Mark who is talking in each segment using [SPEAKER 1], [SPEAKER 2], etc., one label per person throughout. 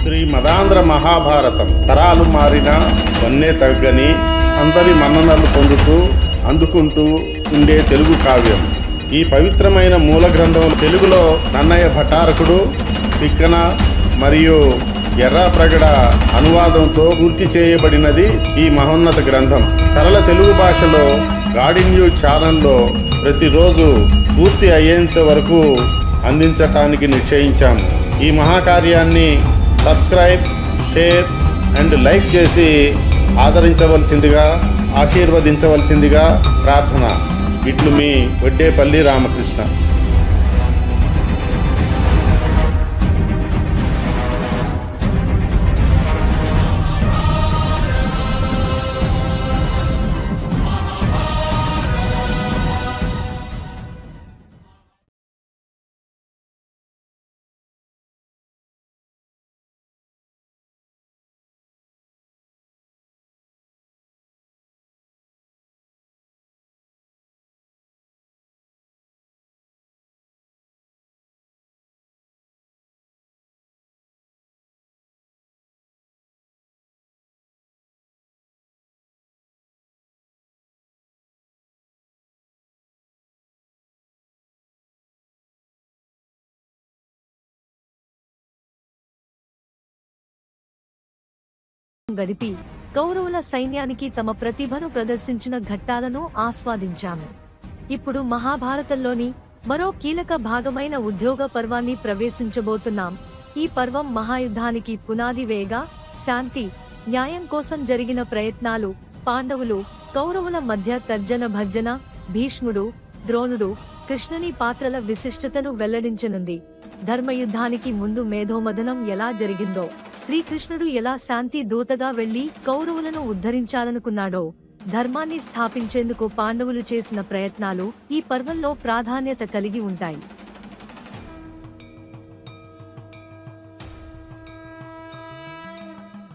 [SPEAKER 1] శ్రీ మదాంధ్ర మహాభారతం తరాలు మారినా వన్నే తగ్గని అందరి మన్ననలు పొందుతూ అందుకుంటూ ఉండే తెలుగు కావ్యం. ఈ పవిత్రమైన మూల గ్రంథం తెలుగులో నన్నయ్య భటారకుడు, తిక్కన మరియు ఎర్రాప్రగడ అనువాదంతో పూర్తి చేయబడినది ఈ మహోన్నత గ్రంథం. సరళ తెలుగు భాషలో గాడి న్యూస్ ఛానల్లో ప్రతిరోజు పూర్తి అయ్యేంత వరకు అందించటానికి నిశ్చయించాము. ఈ మహాకార్యాన్ని సబ్స్క్రైబ్, షేర్ అండ్ లైక్ చేసి ఆదరించవలసిందిగా, ఆశీర్వదించవలసిందిగా ప్రార్థన. ఇట్లు మీ వడ్డేపల్లి రామకృష్ణ.
[SPEAKER 2] గడిపి కౌరవుల సైన్యానికి తమ ప్రతిభను ప్రదర్శించిన ఘట్టాలను ఆస్వాదించాము. ఇప్పుడు మహాభారతంలోని మరో కీలక భాగమైన ఉద్యోగ పర్వాన్ని ప్రవేశించబోతున్నాం. ఈ పర్వం మహాయుద్ధానికి పునాది వేయగా, శాంతి, న్యాయం కోసం జరిగిన ప్రయత్నాలు, పాండవులు, కౌరవుల మధ్య తర్జన భర్జన, భీష్ముడు, ద్రోణుడు, కృష్ణుని పాత్రల విశిష్టతను వెల్లడించనుంది. ధర్మయుద్ధానికి ముందు మేధోమథనం ఎలా జరిగిందో, శ్రీకృష్ణుడు ఎలా శాంతి దూతగా వెళ్లి కౌరవులను ఉద్ధరించాలనుకున్నాడో, ధర్మాన్ని స్థాపించేందుకు పాండవులు చేసిన ప్రయత్నాలు ఈ పర్వంలో ప్రాధాన్యత కలిగి ఉంటాయి.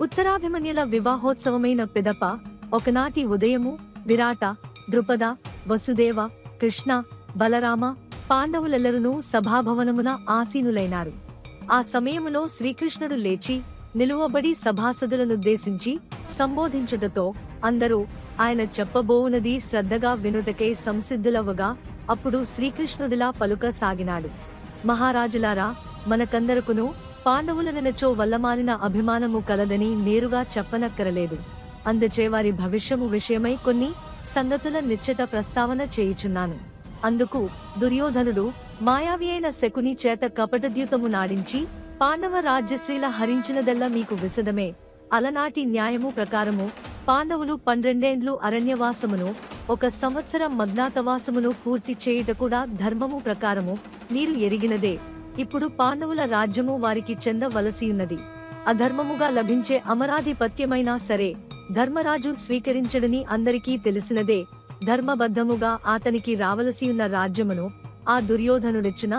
[SPEAKER 2] ఉత్తరాభిమన్యుల వివాహోత్సవమైన పిదప ఒకనాటి ఉదయము విరాట, ద్రుపద, వసుదేవ, కృష్ణ, బలరామ, పాండవులెల్లరూ సభాభవనమున ఆసీనులైనారు. ఆ సమయములో శ్రీకృష్ణుడు లేచి నిలువబడి సభాసదులనుద్దేశించి సంబోధించుటతో అందరూ ఆయన చెప్పబోవునది శ్రద్ధగా వినుటకై సంసిద్ధులవ్వగా, అప్పుడు శ్రీకృష్ణుడిలా పలుకసాగినాడు. మహారాజులారా, మనకందరకును పాండవులనెనచో వల్లమాలిన అభిమానము కలదని నేరుగా చెప్పనక్కరలేదు. అందుచే వారి భవిష్యము విషయమై కొన్ని సంగతుల నిశ్చిత ప్రస్తావన చేయుచున్నాను. అందుకు దుర్యోధనుడు మాయావి అయిన శకుని చేత కపటద్యూతము నాడించి పాండవ రాజ్యశ్రీల హరించినదల్లా మీకు విశదమే. అలనాటి న్యాయము ప్రకారము పాండవులు 12 ఏండ్లు అరణ్యవాసమును, 1 సంవత్సరం మగ్నాతవాసమును పూర్తి చేయుట కూడా ధర్మము ప్రకారము మీరు ఎరిగినదే. ఇప్పుడు పాండవుల రాజ్యము వారికి చెందవలసియున్నది. అధర్మముగా లభించే అమరాధిపత్యమైనా సరే ధర్మరాజు స్వీకరించడని అందరికీ తెలిసినదే. ధర్మబద్ధముగా అతనికి రావలసియున్న రాజ్యమును ఆ దుర్యోధనుడిచ్చునా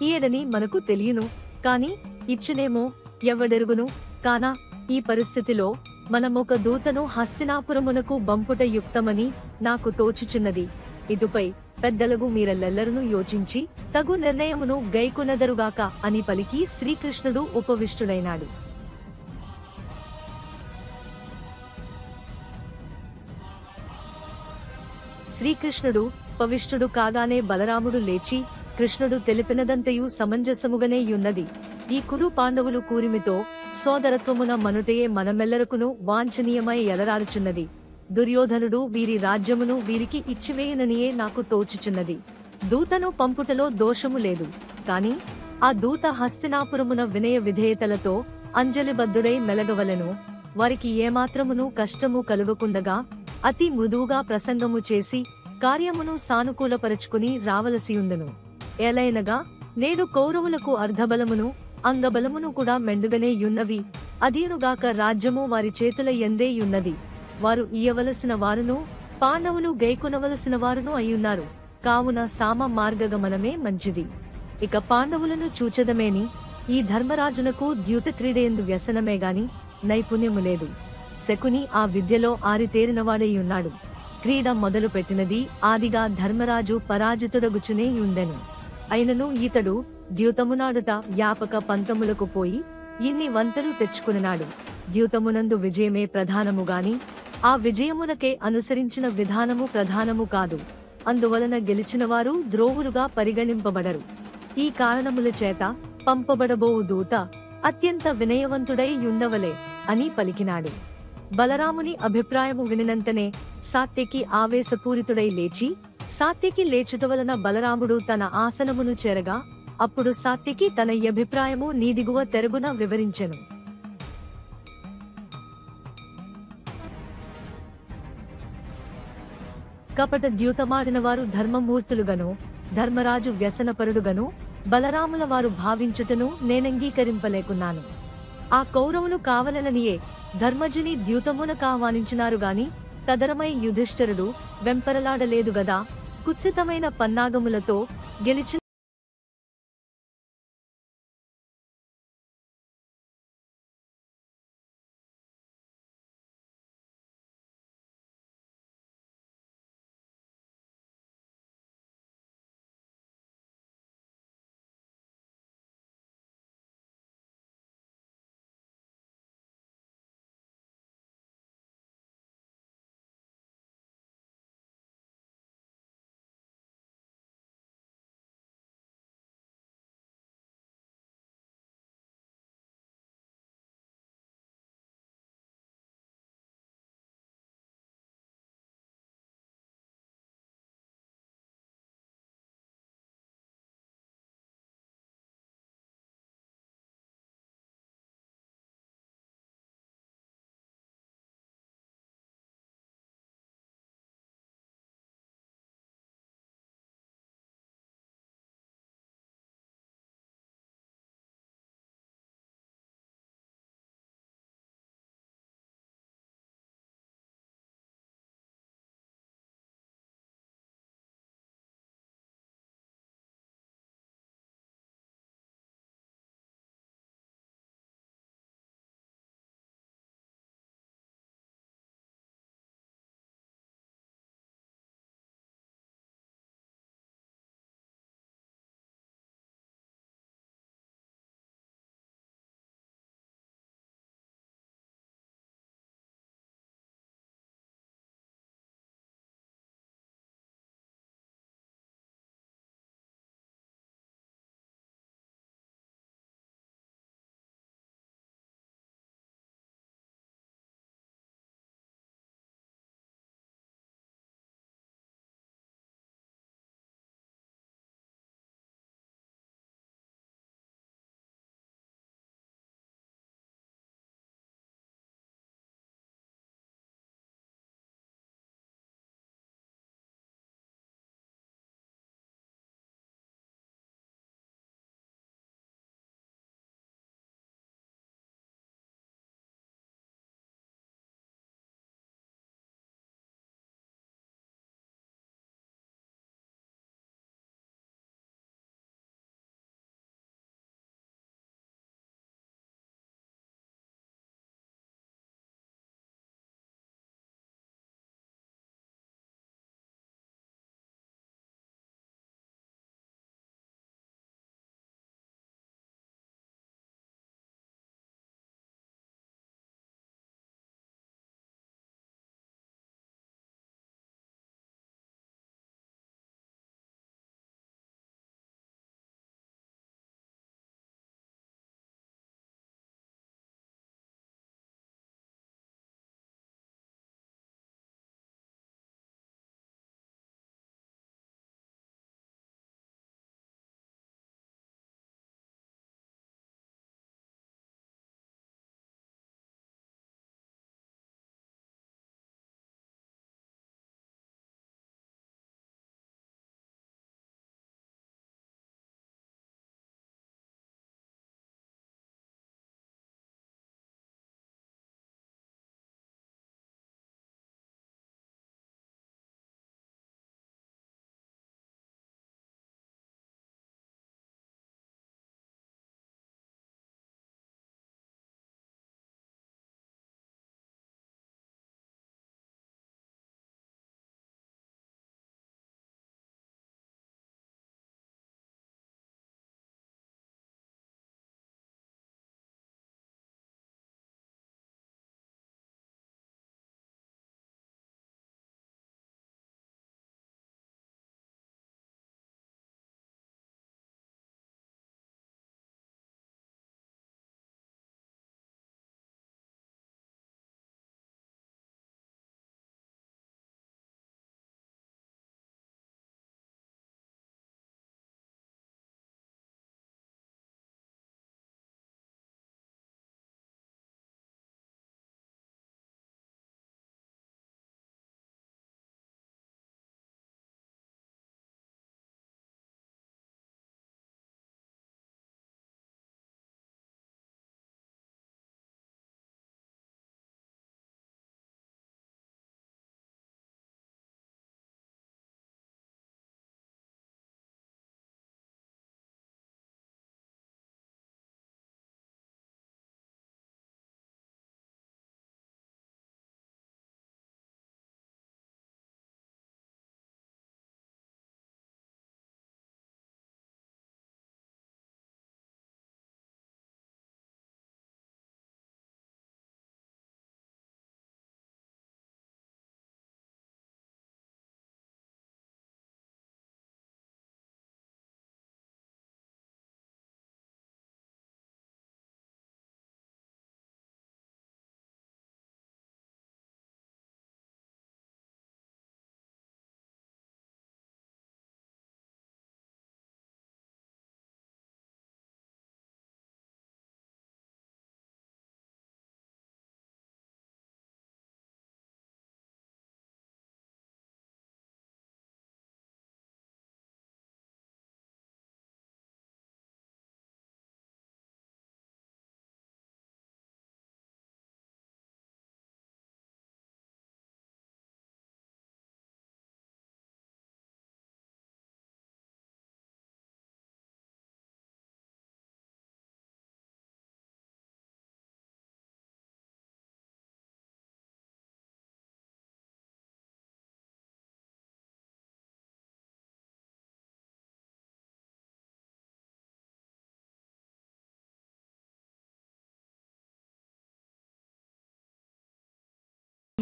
[SPEAKER 2] ఈయడని మనకు తెలియను, కాని ఇచ్చునేమో ఎవడెరుగును. కానా ఈ పరిస్థితిలో మనమొక దూతను హస్తినాపురమునకు బంపుట యుక్తమని నాకు తోచుచున్నది. ఇటుపై పెద్దలగు మీరెల్లెల్లరూ యోచించి తగు నిర్ణయమును గైకొనెదరుగాక అని పలికి శ్రీకృష్ణుడు ఉపవిష్టుడైనాడు. శ్రీకృష్ణుడు పవిష్టుడు కాగానే బలరాముడు లేచి, కృష్ణుడు తెలిపినదంతయు సమంజసముగనే యున్నది. ఈ కురు పాండవులు కూరిమితో సోదరత్వమున మనుటయే మనమెల్లరకును వాంఛనీయమై ఎలరారుచున్నది. దుర్యోధనుడు వీరి రాజ్యమును వీరికి ఇచ్చివేయుననియే నాకు తోచుచున్నది. దూతను పంపుటలో దోషము లేదు, కాని ఆ దూత హస్తినాపురమున వినయ విధేయతలతో అంజలిబద్ధుడై మెలగవలెను. వారికి ఏమాత్రమును కష్టము కలుగకుండగా అతి మృదువుగా ప్రసంగము చేసి కార్యమును సానుకూలపరచుకుని రావలసియుండును. ఏలైనగా నేడు కౌరవులకు అర్ధబలమును అంగబలమును కూడా మెండుగనే యున్నవి. అదీనుగాక రాజ్యము వారి చేతుల యందే యున్నది. వారు ఇయ్యవలసిన వారును పాండవులు గైకొనవలసిన వారును అయ్యున్నారు. కావున సామ మార్గగమనమే మంచిది. ఇక పాండవులను చూచెదమేని ఈ ధర్మరాజునకు ద్యూత క్రీడయందు వ్యసనమే గాని నైపుణ్యము లేదు. శకుని ఆ విద్యలో ఆరితేరినవాడైయున్నాడు. క్రీడ మొదలు పెట్టినది ఆదిగా ధర్మరాజు పరాజితుడగుచునే యుండెను. అయినను ఈతడు ద్యూతమునాడుట వ్యాపక పంతములకు పోయి ఇన్ని వంతలు తెచ్చుకున్నాడు. ద్యూతమునందు విజయమే ప్రధానము గాని ఆ విజయమునకే అనుసరించిన విధానము ప్రధానము కాదు. అందువలన గెలిచినవారు ద్రోవులుగా పరిగణింపబడరు. ఈ కారణముల చేత పంపబడబోవు దూత అత్యంత వినయవంతుడై యుండవలే అని పలికినాడు. బలరాముని అభిప్రాయము వినినంతనే సాత్యకి ఆవేశపూరితుడై లేచి, సాత్యకి లేచుట వలన బలరాముడు తన ఆసనమును చేరగా, అప్పుడు సాత్యకి తన అభిప్రాయము నీదిగువ తెరుగున వివరించెను. కపట ద్యూతమాడిన వారు ధర్మమూర్తులుగను, ధర్మరాజు వ్యసనపరుడుగను బలరాముల వారు భావించుటను నేనంగీకరింపలేకున్నాను. ఆ కౌరవులు కావలననియే ధర్మజుని ద్యూతమున కావానించినారు గాని తదరమై యుధిష్ఠిరుడు వెంపరలాడలేదు గదా. కుత్సితమైన పన్నాగములతో గెలిచిన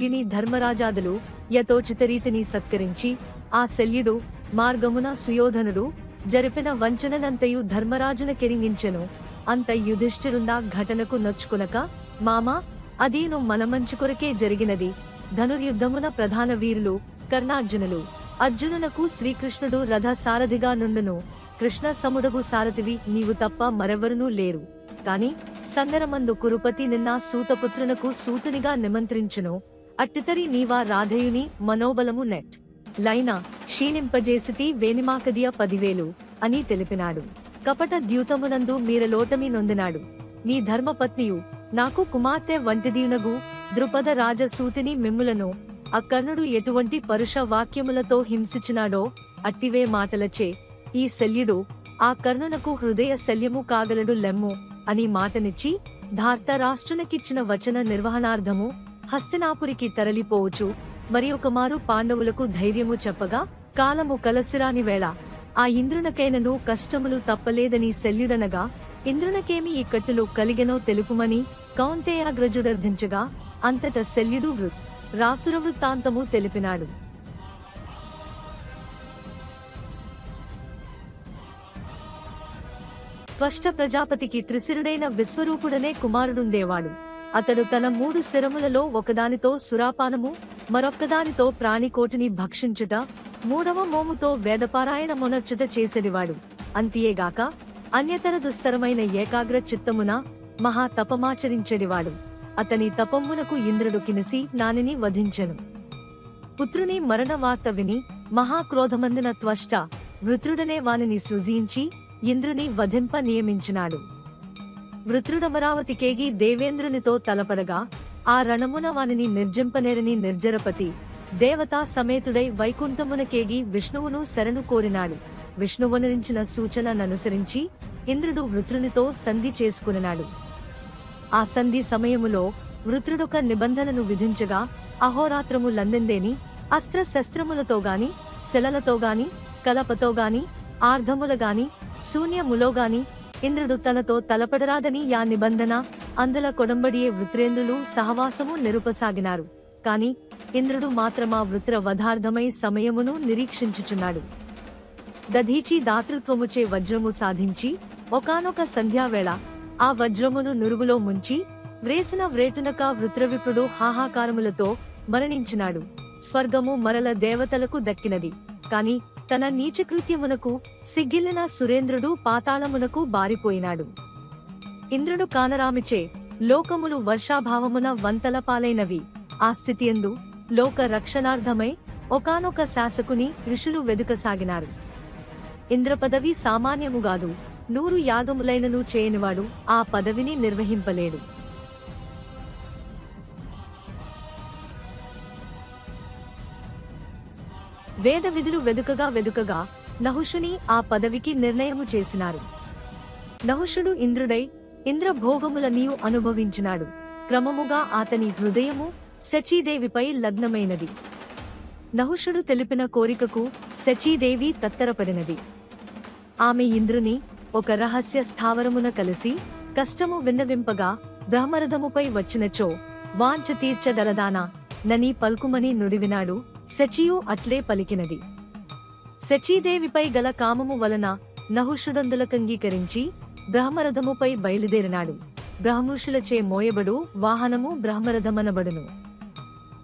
[SPEAKER 2] శల్యుని ధర్మరాజాదులు యథోచితరీతిని సత్కరించి ఆ శల్యుడు మార్గమున సుయోధనుడు జరిపిన వంచననంతయు ధర్మరాజున కెరింగించెను. అంత యుధిష్ఠిరుండా ఘటనకు నొచ్చుకునక, మామా, అదీను మన మంచి కొరకే జరిగినది. ధనుర్యుద్ధమున ప్రధాన వీరులు కర్ణార్జునులు. అర్జునునకు శ్రీకృష్ణుడు రథ సారథిగా నుండును. కృష్ణ సముడగు సారథివి నీవు తప్ప మరెవరునూ లేరు. కాని సందరమందు కురుపతి నిన్న సూతపుత్రునకు సూతునిగా నిమంత్రించును. అట్టితరి నీవా రాధయుని మనోబలము నెట్ లైనా క్షీణింపజేసితి వేనిమాకదియ 10,000 అని తెలిపినాడు. కపట ద్యూతమునందు మీరలోటమి నొందినాడు. నీ ధర్మపత్నియు నాకు కుమార్తె వంటిదీయునగు ద్రుపద రాజసూతిని మిమ్ములను అకర్ణుడు ఎటువంటి పరుష వాక్యములతో హింసించినాడో అట్టివే మాటలచే ఈ శల్యుడు ఆ కర్ణునకు హృదయ శల్యము కాగలడు లెమ్ము అని మాటనిచ్చి ధార్తరాష్ట్రునకిచ్చిన వచన నిర్వహణార్థము హస్తినాపురికి తరలిపోవచ్చు. మరి ఒకమారు పాండవులకు ధైర్యము చెప్పగా, కాలము కలసిరాని వేళ ఆ ఇంద్రునకైనను కష్టములు తప్పలేదని శల్యుడనగా, ఇంద్రునకేమి ఈ కట్టులు కలిగెనో తెలుపుమని కౌంతేయాగ్రజుడర్థించగా, అంతట శల్యుడు రాసురవృత్తాంతము తెలిపినాడు. త్వష్ట ప్రజాపతికి త్రిశిరుడైన విశ్వరూపుడనే కుమారుడుండేవాడు. అతడు తన 3 శిరములలో ఒకదానితో సురాపానము, మరొక్కదానితో ప్రాణికోటిని భక్షించుట, 3వ మోముతో వేదపారాయణమునర్చుట చేసేడివాడు. అంతియేగాక అన్యతర దుస్తరమైన ఏకాగ్ర చిత్తమున మహా తపమాచరించెడివాడు. అతని తపమ్మునకు ఇంద్రుడు కినిసి నానిని వధించెను. పుత్రుని మరణ వార్త విని మహాక్రోధమందిన త్వష్ట వృత్రుడనే వానిని సృజించి ఇంద్రుని వధింప నియమించినాడు. వృత్రుడమరావతికేగి దేవేంద్రునితో తలపడగా, ఆ రణమున వానిని నిర్జింపనేరని నిర్జరపతి దేవతా సమేతుడై వైకుంఠమునకేగి విష్ణువును శరణు కోరినాడు. విష్ణువునరించిన సూచనననుసరించి ఇంద్రుడు వృత్రునితో సంధి చేసుకునినాడు. ఆ సంధి సమయములో వృత్రుడొక నిబంధనను విధించగా, అహోరాత్రములందెందేని అస్త్ర శస్త్రములతోగాని, శిలలతోగాని, కలపతోగాని, ఆర్ధములగాని, శూన్యములోగాని ఇంద్రుడు తనతో తలపడరాదని యా నిబంధన అందుల కొడంబడియే వృత్రేంద్రులు సహవాసము నిరుపసాగినారు. కాని ఇంద్రుడు మాత్రమా వృత్ర వధార్థమై సమయమును నిరీక్షించుచున్నాడు. దధీచి దాతృత్వముచే వజ్రము సాధించి ఒకానొక సంధ్యావేళ ఆ వజ్రమును నురుగులో ముంచి వ్రేసిన వ్రేటునక వృత్రవిప్రుడు హాహాకారములతో మరణించినాడు. స్వర్గము మరల దేవతలకు దక్కినది. కాని తన నీచకృత్యమునకు సిగ్గిల్లిన సురేంద్రుడు పాతాళమునకు బారిపోయినాడు. ఇంద్రుడు కానరామిచే లోకములు వర్షాభావమున వంతల పాలైనవి. ఆ స్థితియందు లోక రక్షణార్థమై ఒకానొక శాసకుని ఋషులు వెదుకసాగినారు. ఇంద్రపదవి సామాన్యముగాదు. 100 యాగములైనను చేయనివాడు ఆ పదవిని నిర్వహింపలేడు. వేద విధులు వెదుకగా నహుషుని ఆ పదవికి నిర్ణయము చేసినారు. నహుషుడు ఇంద్రుడై ఇంద్రభోగములనియు అనుభవించినాడు. క్రమముగా అతని హృదయము శచీదేవిపై లగ్నమైనది. నహుషుడు తెలిపిన కోరికకు శచీదేవి తత్తరపడినది. ఆమె ఇంద్రుని ఒక రహస్య స్థావరమున కలిసి కష్టము విన్నవింపగా, బ్రహ్మరథముపై వచ్చినచో వాంఛ తీర్చగలదానా నని పల్కుమని నుడివినాడు. శచియు అట్లే పలికినది. శచీదేవిపై గల కామము వలన నహుషుడందులకంగీకరించి బ్రహ్మరథముపై బయలుదేరినాడు. బ్రహ్మఋషులచే మోయబడు వాహనము బ్రహ్మరథమనబడును.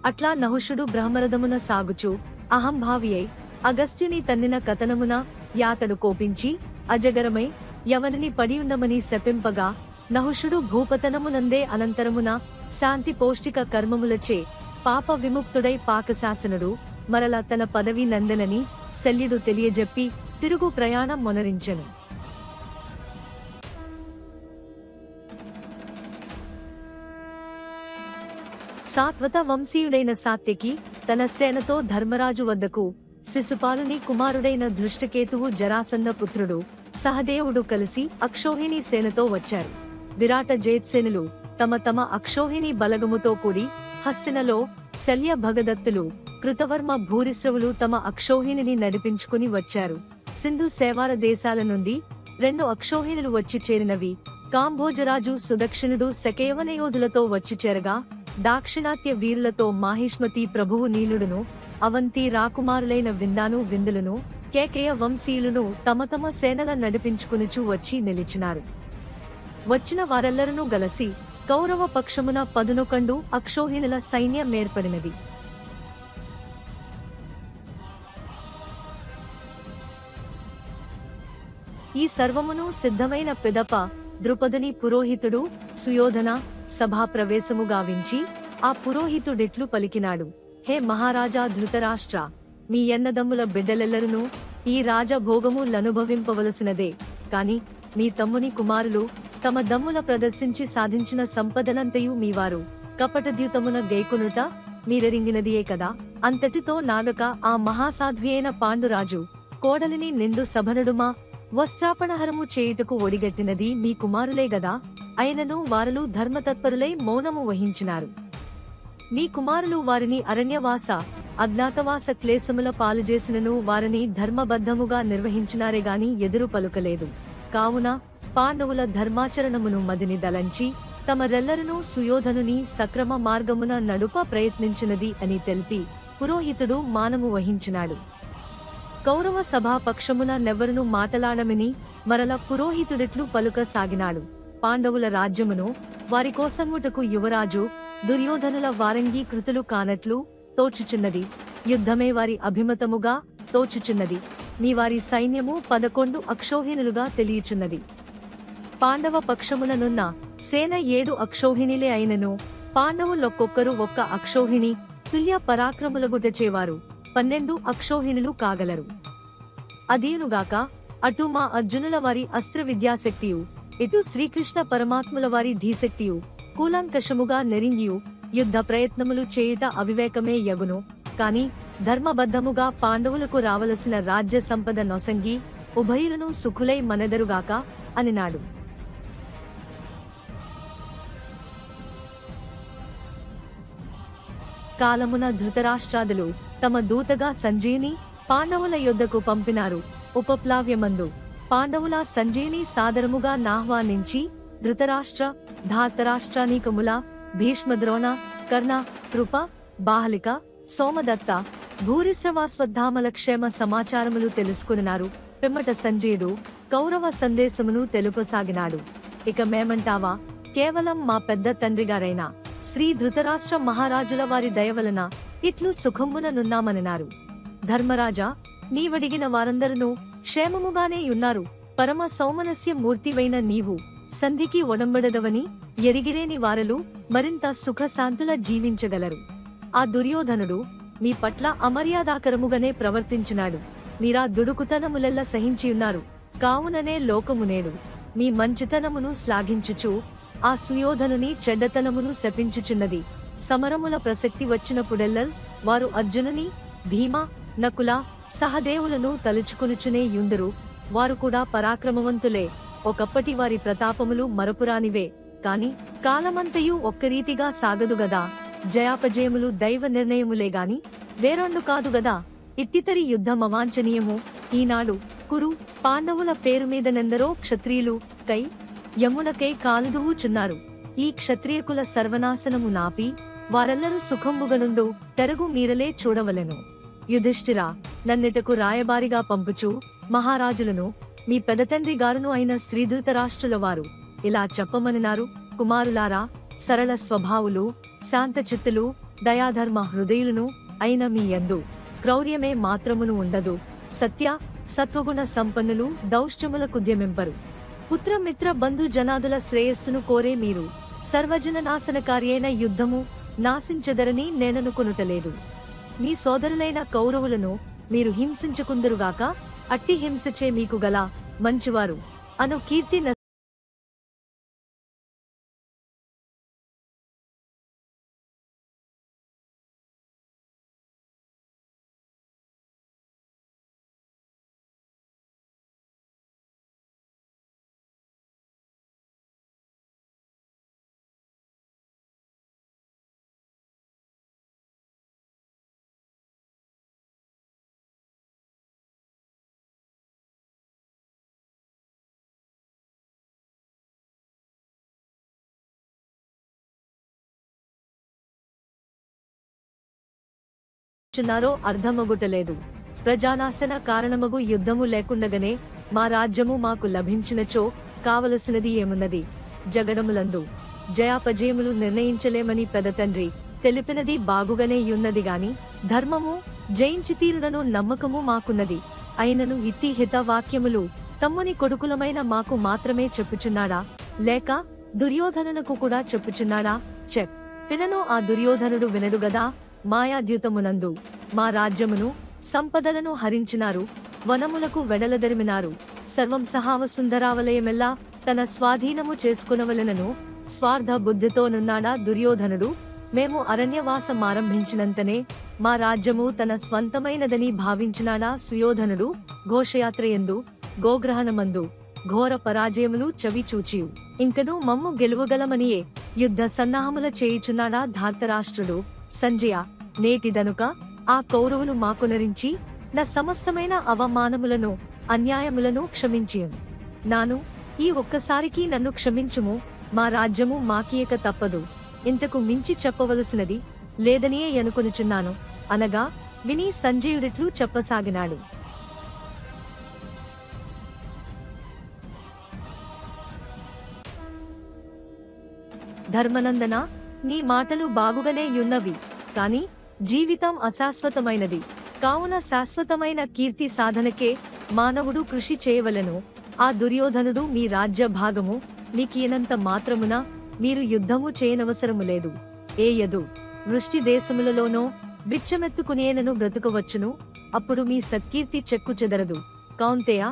[SPEAKER 2] అట్లా నహుషుడు బ్రహ్మరథమున సాగుచు అహంభావియై అగస్త్యుని తన్నిన కథనమున యాతడు కోపించి అజగరమై యవనిని పడియుండమని శపింపగా, నహుషుడు భూపతనమునందే అనంతరమున శాంతి పౌష్టిక కర్మములచే పాప విముక్తుడై పాకశాసనుడు మరల తన పదవి నందనని శల్యుడు తెలియజెప్పి తిరుగు ప్రయాణం మొనరించెను. సాత్వత వంశీయుడైన సాత్యకి తన సేనతో ధర్మరాజు వద్దకు శిశుపాలుని కుమారుడైన దృష్టకేతువు జరాసంధ పుత్రుడు సహదేవుడు కలిసి అక్షోహిణి సేనతో వచ్చారు. విరాట జయత్సేనులు తమ తమ అక్షోహిణి బలగముతో కూడి హస్తినలో శల్య భగదత్తులు కృతవర్మ భూరిశ్రవులు తమ అక్షోహిణిని నడిపించుకుని వచ్చారు. సింధు సేవార దేశాల నుండి 2 అక్షోహిణులు వచ్చి చేరినవి. కాంభోజరాజు సుదక్షిణుడు శకేవనయోధులతో వచ్చి చేరగా దాక్షిణాత్య వీరులతో మాహిష్మతి ప్రభువు నీలుడును అవంతి రాకుమారులైన విందాను విందులను కేకేయ వంశీయులను తమ తమ సేనల నడిపించుకునుచు వచ్చి నిలిచినారు. వచ్చిన వారెల్లరనూ గలసి కౌరవ పక్షమున 11 అక్షోహిణుల సైన్యమేర్పడినది. ఈ సర్వమును సిద్ధమైన పిదప ద్రుపదుని పురోహితుడు సుయోధన సభాప్రవేశము గావించి ఆ పురోహితుడిట్లు పలికినాడు. హే మహారాజా ధృతరాష్ట్ర, మీ ఎన్నదమ్ముల బిడ్డలెల్లరునూ ఈ రాజభోగము లనుభవింపవలసినదే. కాని మీ తమ్ముని కుమారులు తమ దమ్ముల ప్రదర్శించి సాధించిన సంపదనంతయు మీవారు కపటద్యూతమున గైకొనుట మీరెరింగినదియే కదా. అంతటితో నాగక ఆ మహాసాధ్వి అయిన పాండురాజు కోడలిని నిండు సభనుడుమా వస్త్రాపణహరము చేయుటకు ఒడిగట్టినది మీ కుమారులే గదా. అయినను వారులు ధర్మతత్పరులై మౌనము వహించినారు. మీ కుమారులు వారిని అరణ్యవాస అజ్ఞాతవాస క్లేశముల పాలుజేసినను వారిని ధర్మబద్ధముగా నిర్వహించినారేగాని ఎదురు పలుకలేదు. కావున పాండవుల ధర్మాచరణమును మదిని దలంచి తమరెల్లరనూ సుయోధనుని సక్రమ మార్గమున నడుప ప్రయత్నించినది అని తెలిపి పురోహితుడు మానము వహించినాడు. కౌరవ సభా పక్షమున నెవ్వరును మాటలాడమని మరల పురోహితుడిట్లు పలుక సాగినాడు. పాండవుల రాజ్యమును వారి కోసంగుటకు యువరాజు దుర్యోధనుల వారంగీకృతులు కానట్లు తోచుచున్నది. యుద్ధమే వారి అభిమతముగా తోచుచున్నది. మీ వారి సైన్యము 11 అక్షోహిణులుగా తెలియచున్నది. పాండవ పక్షముననున్న సేన 7 అక్షోహిణిలే అయినను పాండవులొక్కొక్కరు ఒక్క అక్షోహిణి తుల్య పరాక్రములగుటచేవారు 12 అక్షోహిణులు కాగలరు. అదీనుగాక అటు మా అర్జునుల వారి అస్త్ర విద్యాశక్తియు ఇటు శ్రీకృష్ణ పరమాత్ముల వారి ధీశక్తియు కూలంకషముగా నెరింగియు యుద్ధ ప్రయత్నములు చేయుట అవివేకమే యగును. కాని ధర్మబద్ధముగా పాండవులకు రావలసిన రాజ్య సంపద నొసంగి ఉభయులను సుఖులై మనెదరుగాక అనినాడు. కాలమున ధృతరాష్ట్రాదులు తమ దూతగా సంజీవిని పాండవుల యొద్దకు పంపినారు. ఉపప్లావ్యమందు పాండవుల సంజీవిని సాదరముగా నాహ్వానించి ధృతరాష్ట్ర ధార్తరాష్ట్రానీకముల భీష్మద్రోణ కర్ణ కృప బాహలిక సోమదత్త భూరిశ్రవాస్వద్ధామల క్షేమ సమాచారములు తెలుసుకున్నారు. పిమ్మట సంజయుడు కౌరవ సందేశమును తెలుపసాగినాడు. ఇక మేమంటావా, కేవలం మా పెద్ద తండ్రిగారైన శ్రీ ధృతరాష్ట్ర మహారాజుల వారి దయవలన ఇట్లు సుఖముననున్నామనినారు. ధర్మరాజా, నీవడిగిన వారందరూ క్షేమముగానే యున్నారు. పరమ సౌమనస్య మూర్తివైన నీవు సంధికి ఒడంబడదవని ఎరిగిరేని వారలు మరింత సుఖశాంతుల జీవించగలరు. ఆ దుర్యోధనుడు మీ పట్ల అమర్యాదాకరముగానే ప్రవర్తించినాడు. మీరా దుడుకుతనములెల్ల సహించియున్నారు. కావుననే లోకమునేడు మీ మంచితనమును శ్లాఘించుచు ఆ సుయోధనుని చెడ్డతనమును శపించుచున్నది. సమరముల ప్రసక్తి వచ్చినప్పుడెల్లల్ వారు అర్జునుని భీమ నకుల సహదేవులను తలుచుకొనుచునే యుందరు. వారు కూడా పరాక్రమవంతులే. ఒకప్పటి వారి ప్రతాపములు మరపురానివే. కాని కాలమంతయు ఒక్కరీతిగా సాగదుగదా. జయాపజయములు దైవ నిర్ణయములేగాని వేరొండు కాదుగదా. ఇట్టితరి యుద్ధమవాంఛనీయము. ఈనాడు కురు పాండవుల పేరుమీదనెందరో క్షత్రియులు కై యమునకై కాలుదువుచున్నారు. ఈ క్షత్రియకుల సర్వనాశనము నాపి వారెల్లరూ సుఖంబుగనుండు తెరగు మీరలే చూడవలెను. యుధిష్ఠిరా, నన్నిటకు రాయబారిగా పంపుచు మహారాజులను మీ పెదతండ్రి గారును అయిన శ్రీధృతరాష్ట్రుల వారు ఇలా చెప్పమనినారు. కుమారులారా, సరళ స్వభావులు శాంతచిత్తులు దయాధర్మ హృదయులను అయిన మీ యందు క్రౌర్యమే మాత్రమును ఉండదు. సత్య సత్వగుణ సంపన్నులు దౌష్ట్యములకుద్యమింపరు. పుత్రమిత్ర బంధు జనాదుల శ్రేయస్సును కోరే మీరు సర్వజన నాశనకారి అయిన యుద్ధము నాశించెదరని నేననుకొనుటలేదు. మీ సోదరులైన కౌరవులను మీరు హింసించుకుందురుగాక. అట్టి హింసచే మీకు గల మంచివారు అను కీర్తి చున్నారో అర్థమగుటలేదు. ప్రజానాశన కారణమగు యుద్ధము లేకుండగనే మా రాజ్యము మాకు లభించినచో కావలసినది ఏమున్నది? జగడములందు జయాపజయములు నిర్ణయించలేమని పెదతండ్రి తెలిపినది బాగుగానే యున్నది గాని ధర్మము జయించి తీరునను నమ్మకము మాకున్నది. అయినను ఇట్టి హితవాక్యములు తమ్ముని కొడుకులమైన మాకు మాత్రమే చెప్పుచున్నాడా, లేక దుర్యోధనునకు కూడా చెప్పుచున్నాడా? పినను ఆ దుర్యోధనుడు వినడుగదా? మాయాద్యూతమునందు మా రాజ్యమును సంపదలను హరించినారు, వనములకు వెడలదరిమినారు, సర్వం సహావ సుందరావలయమెల్లా తన స్వాధీనము చేసుకునవలెనను స్వార్థ బుద్ధితోనున్నాడా దుర్యోధనుడు? మేము అరణ్యవాసమారంభించినంతనే మా రాజ్యము తన స్వంతమైనదని భావించినాడా సుయోధనుడు? ఘోషయాత్రయందు గోగ్రహణమందు ఘోర పరాజయములు చవి చూచియు ఇంకను మమ్ము గెలువగలమనియే యుద్ధ సన్నాహముల చేయుచున్నాడా ధార్తరాష్ట్రుడు? సంజయ, నేటిదనుక ఆ కౌరవులు మాకునరించి నా సమస్తమైన అవమానములను అన్యాయములను క్షమించియును. నాను ఈ ఒక్కసారికి నన్ను క్షమించుము, మా రాజ్యము మాకియక తప్పదు, ఇంతకు మించి చెప్పవలసినది లేదనియే అనుకొనుచున్నాను అనగా విని సంజయుడిట్లు చెప్పసాగినాడు. ధర్మనందన, నీ మాటలు బాగుగానే యున్నవి, కాని జీవితం అశాశ్వతమైనది కావున శాశ్వతమైన కీర్తి సాధనకే మానవుడు కృషి చేయవలెను. ఆ దుర్యోధనుడు మీ రాజ్య భాగము మీకియనంత మాత్రమున మీరు యుద్ధము చేయనవసరము లేదు. ఏ యదు వృష్టి దేశములలోనో బిచ్చమెత్తుకునేనను బ్రతుకవచ్చును, అప్పుడు మీ సత్కీర్తి చెక్కు చెదరదు. కౌంతేయ,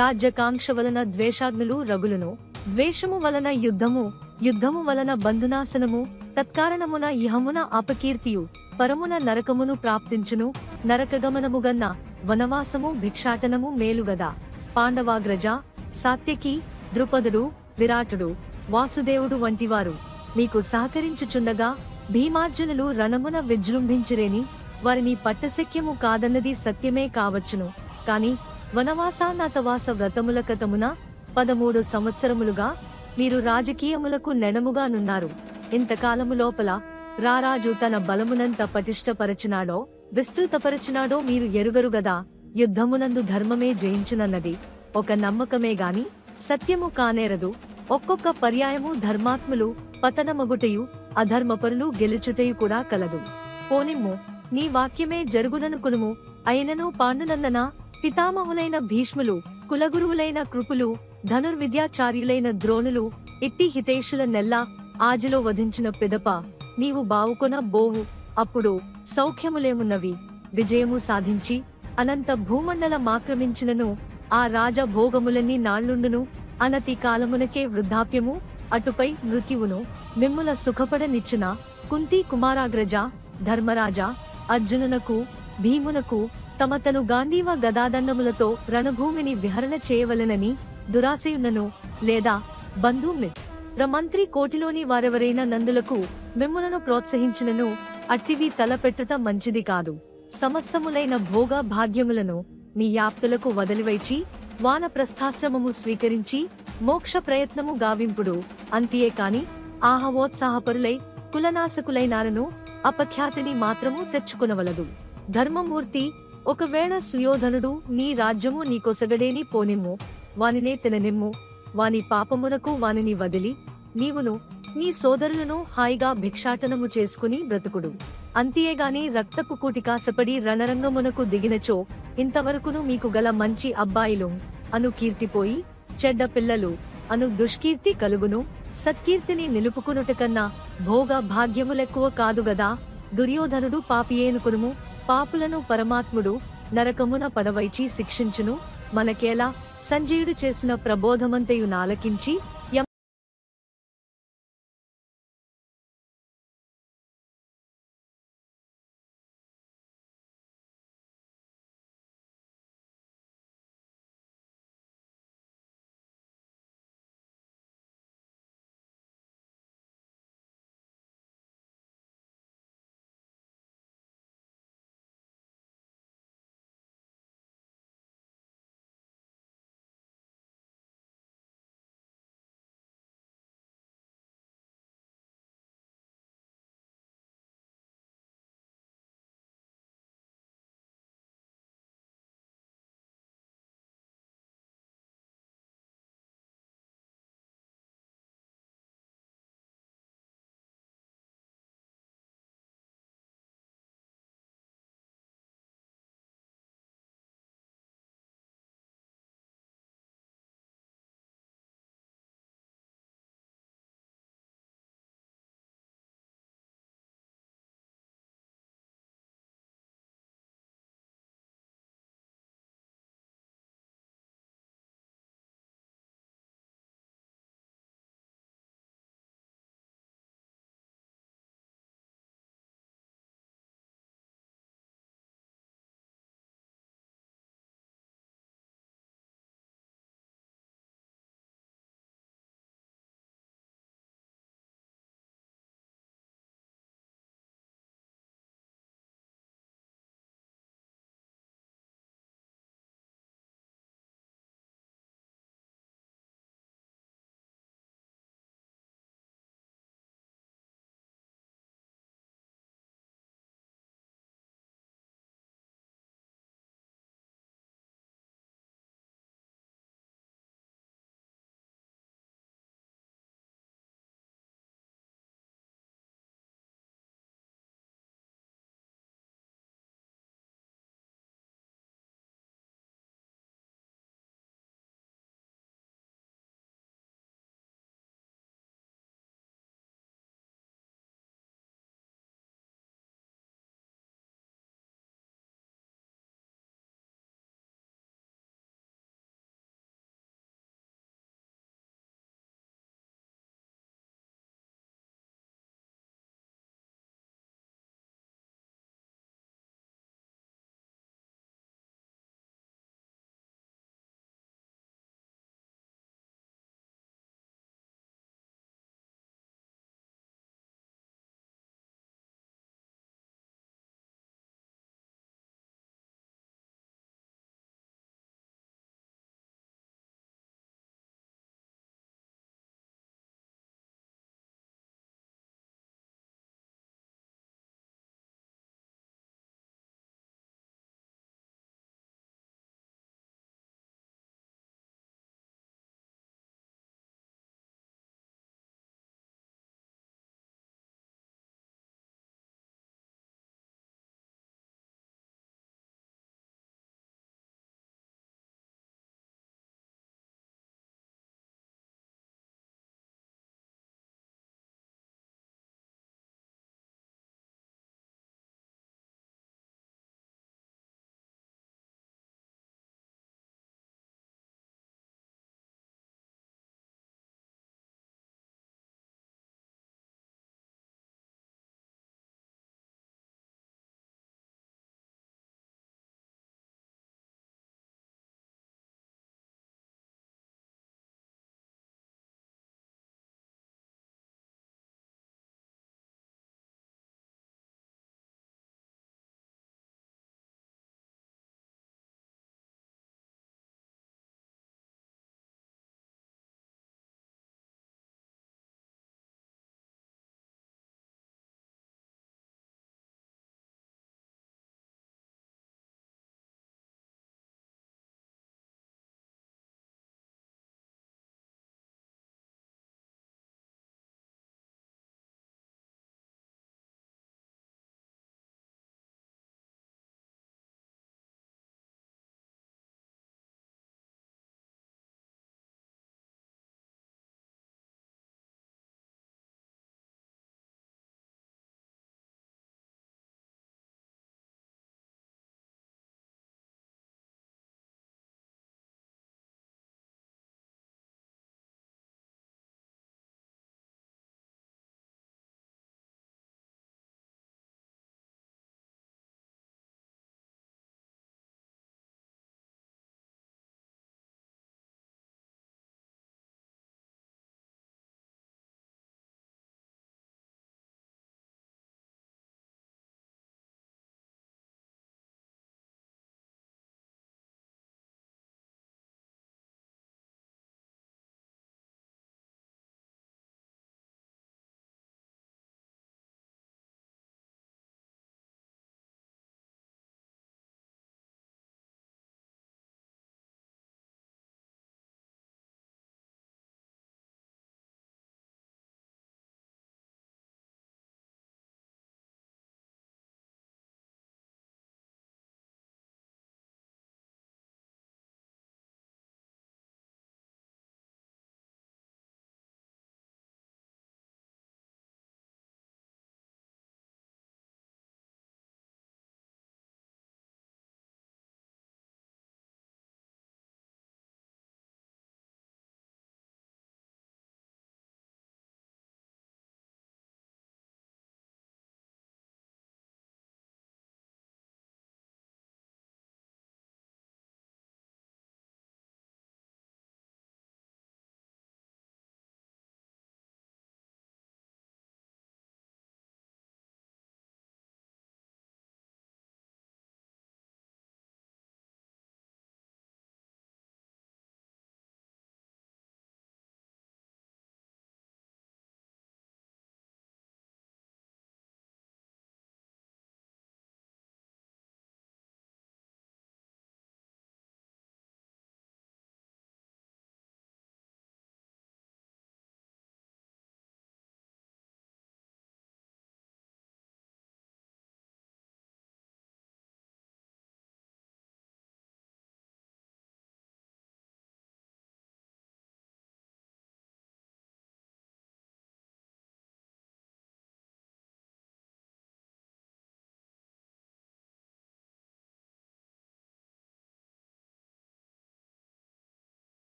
[SPEAKER 2] రాజ్యకాంక్ష వలన ద్వేషాగ్నులు రగులును, ద్వేషము వలన యుద్ధము, యుద్ధము వలన బంధునాశనము, తత్కారణమున ఇహమున అపకీర్తియు, పరమున నరకమును ప్రాప్తించును. నరకగమనముగన్న వనవాసము భిక్షాటనము మేలుగదా. పాండవాగ్రజ, సాత్యకి, ద్రుపదుడు, విరాటుడు, వాసుదేవుడు వంటివారు మీకు సహకరించుచుండగా భీమార్జునులు రణమున విజృంభించిరేని వారిని పట్టశక్యము కాదన్నది సత్యమే కావచ్చును. కాని వనవాసానాతవాస వ్రతముల కతమున 13 సంవత్సరములుగా మీరు రాజకీయములకు నెడముగానున్నారు. ఇంతకాలము లోపల రారాజు తన బలమునంత పటిష్టపరచినాడో విస్తృతపరచినాడో మీరు ఎరుగరుగదా. యుద్ధమునందు ధర్మమే జయించునన్నది ఒక నమ్మకమే గాని సత్యము కానేరదు. ఒక్కొక్క పర్యాయము ధర్మాత్ములు పతనమగుటయు అధర్మపరులు గెలుచుటయు కూడా కలదు. పోనిమ్ము, నీ వాక్యమే జరుగుననుకునుము. అయినను పాండునందన, పితామహులైన భీష్ములు, కులగురువులైన కృపులు, ధనుర్విద్యాచార్యులైన ద్రోణులు, ఇట్టి హితేషుల నెల్లా ఆజిలో వధించిన పిదప నీవు బావుకొన బోవు. అప్పుడు సౌఖ్యములేమున్నవి? విజయము సాధించి అనంత భూమండలమాక్రమించినను ఆ రాజభోగములన్నీ నాళ్లుండును. అనతి కాలమునకే వృద్ధాప్యము, అటుపై మృత్యువును మిమ్ముల సుఖపడనిచ్చున. కుంతి కుమారాగ్రజ, ధర్మరాజా, అర్జునునకు, భీమునకు తమతను గాంధీవ గదాదండములతో రణభూమిని విహరణ చేయవలెనని దురాశయున్నను, లేదా బంధుమిత్ర మంత్రి కోటిలోని వారెవరైనా నందులకు మిమ్ములను ప్రోత్సహించినను అట్టివి తలపెట్టుట మంచిది కాదు. సమస్తములైన భోగ భాగ్యములను మీ యాప్తులకు వదిలివైచి వానప్రస్థాశ్రమము స్వీకరించి మోక్ష ప్రయత్నము గావింపుడు. అంతియే కాని ఆహవోత్సాహపరులై కులనాశకులైనారను అపఖ్యాతిని మాత్రము తెచ్చుకునవలదు. ధర్మమూర్తి, ఒకవేళ సుయోధనుడు నీ రాజ్యము నీకొసగడేని పోనిమ్ము, వానినే తిననిమ్ము. వాని పాపమునకు వానిని వదిలి నీవును నీ సోదరులను హాయిగా భిక్షాటనము చేసుకుని బ్రతుకుడు. అంతియేగాని రక్తపు కూటికాసపడి రణరంగమునకు దిగినచో ఇంతవరకును మీకు గల మంచి అబ్బాయిలు అను కీర్తిపోయి చెడ్డ పిల్లలు అను దుష్కీర్తి కలుగును. సత్కీర్తిని నిలుపుకునుటకన్నా భోగ భాగ్యములెక్కువ కాదుగదా. దుర్యోధనుడు పాపియేనుకునుము, పాపులను పరమాత్ముడు నరకమున పడవైచి శిక్షించును. మనకేలా? సంజయుడు చేసిన ప్రబోధమంతయు నాలకించి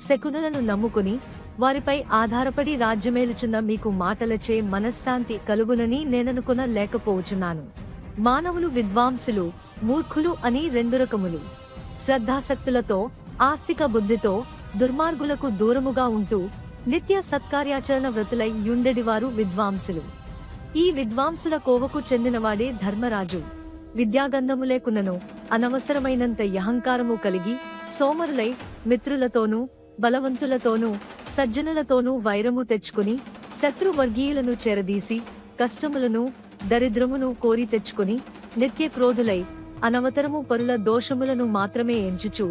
[SPEAKER 2] శకునులను నమ్ముకుని వారిపై ఆధారపడి రాజ్యమేలుచున్న మీకు మాటలచే మనశ్శాంతి కలుగునని నేననుకున లేకపోవచున్నాను. మానవులు విద్వాంసులు, మూర్ఖులు అని రెండు రకములు. శ్రద్ధాసక్తులతో, ఆస్తిక బుద్ధితో, దుర్మార్గులకు దూరముగా ఉంటూ నిత్య సత్కార్యాచరణ వ్రతులై యుండెడివారు విద్వాంసులు. ఈ విద్వాంసుల కోవకు చెందినవాడే ధర్మరాజు. విద్యాగంధము లేకున్నను అనవసరమైనంత అహంకారము కలిగి సోమరులై మిత్రులతోనూ బలవంతులతోనూ సజ్జనులతోనూ వైరము తెచ్చుకుని శత్రువర్గీయులను చేరదీసి కష్టములను దరిద్రమును కోరి తెచ్చుకుని నిత్య క్రోధులై అనవతరము పరుల దోషములను మాత్రమే ఎంచుచు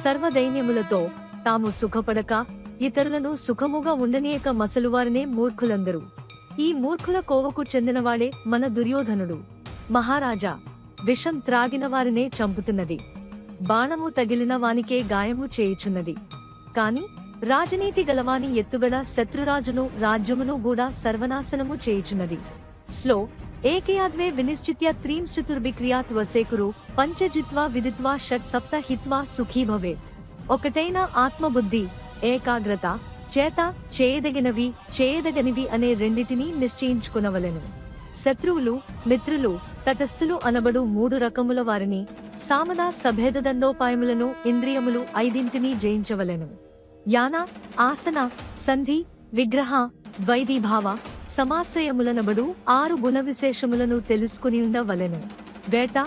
[SPEAKER 2] సర్వదైన్యములతో తాము సుఖపడక ఇతరులను సుఖముగా ఉండనీయక మసలువారనే మూర్ఖులందరూ. ఈ మూర్ఖుల కోవకు చెందినవాడే మన దుర్యోధనుడు. మహారాజా, విషం త్రాగిన వారినే చంపుతున్నది, బాణము తగిలిన వానికే గాయము చేయుచున్నది. కాని రాజనీతి గలవాని ఎత్తుగడ శత్రురాజును రాజ్యమును కూడా సర్వనాశనము చేయుచున్నది. స్లో ఏకయాద్వే వినిశ్చిత్య త్రీంశ్చతుర్భిక్రియాత్ వసేకురు పంచజిత్వా విదిత్వా షట్ సప్త హిత్వా సుఖీ భవేత్. ఒకటైన ఆత్మబుద్ధి, ఏకాగ్రత చేత చేయదగనివి అనే రెండిటిని నిశ్చయించుకునవలెను. శత్రువులు, మిత్రులు, తటస్థులు అనబడు మూడు రకముల వారిని, సామద సభేదదండోపాయములను ఇంద్రియములు ఐదింటిని జయించవలెను. యాన, ఆసన, సంధి, విగ్రహ, ద్వైదీభావ, సమాశ్రయములనబడు 6 గుణ విశేషములను తెలుసుకుని ఉండవలెను. వేట,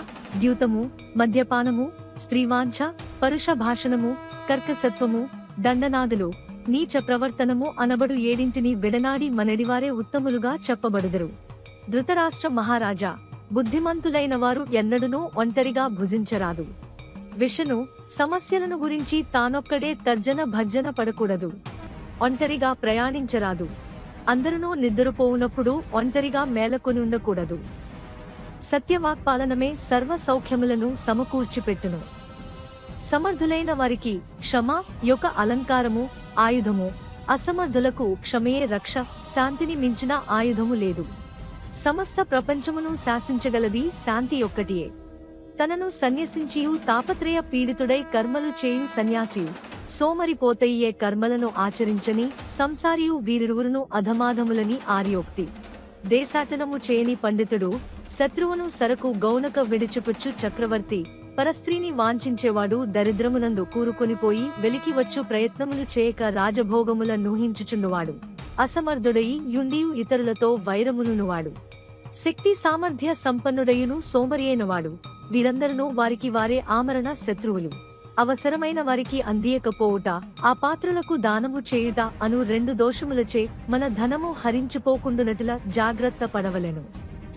[SPEAKER 2] ద్యూతము, మద్యపానము, స్త్రీవాంఛ, పరుష భాషణము, కర్కసత్వము, దండనాదులు, నీచ ప్రవర్తనము అనబడు 7 విడనాడి మనడివారే ఉత్తములుగా చెప్పబడుదురు. ధృతరాష్ట్ర మహారాజా, బుద్ధిమంతులైన వారు ఎన్నడూనూ ఒంటరిగా భుజించరాదు. విషను సమస్యలను గురించి తానొక్కడే తర్జన భర్జన పడకూడదు. ఒంటరిగా ప్రయాణించరాదు. అందరూ నిద్రపోవునప్పుడు ఒంటరిగా మేలకొని ఉండకూడదు. సత్యవాక్పాలనమే సర్వ సౌఖ్యములను సమకూర్చిపెట్టును. సమర్థులైన వారికి క్షమ యొక్క అలంకారము, ఆయుధము. అసమర్థులకు క్షమయే రక్ష, శాంతిని మించిన ఆయుధము లేదు. సమస్త ప్రపంచమును శాసించగలది శాంతి ఒక్కటియే. తనను సన్యసించియు తాపత్రయ పీడితుడై కర్మలు చేయు సన్యాసియు సోమరిపోతయ్యే కర్మలను ఆచరించని సంసారియు వీరిరువురును అధమాధములని ఆర్యోక్తి. దేశాటనము చేయని పండితుడు, శత్రువును సరకు గౌనక విడిచిపుచ్చు చక్రవర్తి, పరస్త్రీని వాంఛించేవాడు దరిద్రమునందు కూరుకొనిపోయి వెలికివచ్చు ప్రయత్నములు చేయక రాజభోగముల నూహించుచుండువాడు, అసమర్థుడయి యుండియు ఇతరులతో వైరమునువాడు, శక్తి సామర్థ్య సంపన్నుడయును సోమరియైనవాడు, వీరందరూ వారికి వారే ఆమరణ శత్రువులు. అవసరమైన వారికి అందియకపోవుట, ఆ పాత్రులకు దానము చేయుట అను 2 దోషములచే మన ధనము హరించిపోకుండునట్ల జాగ్రత్త పడవలెను.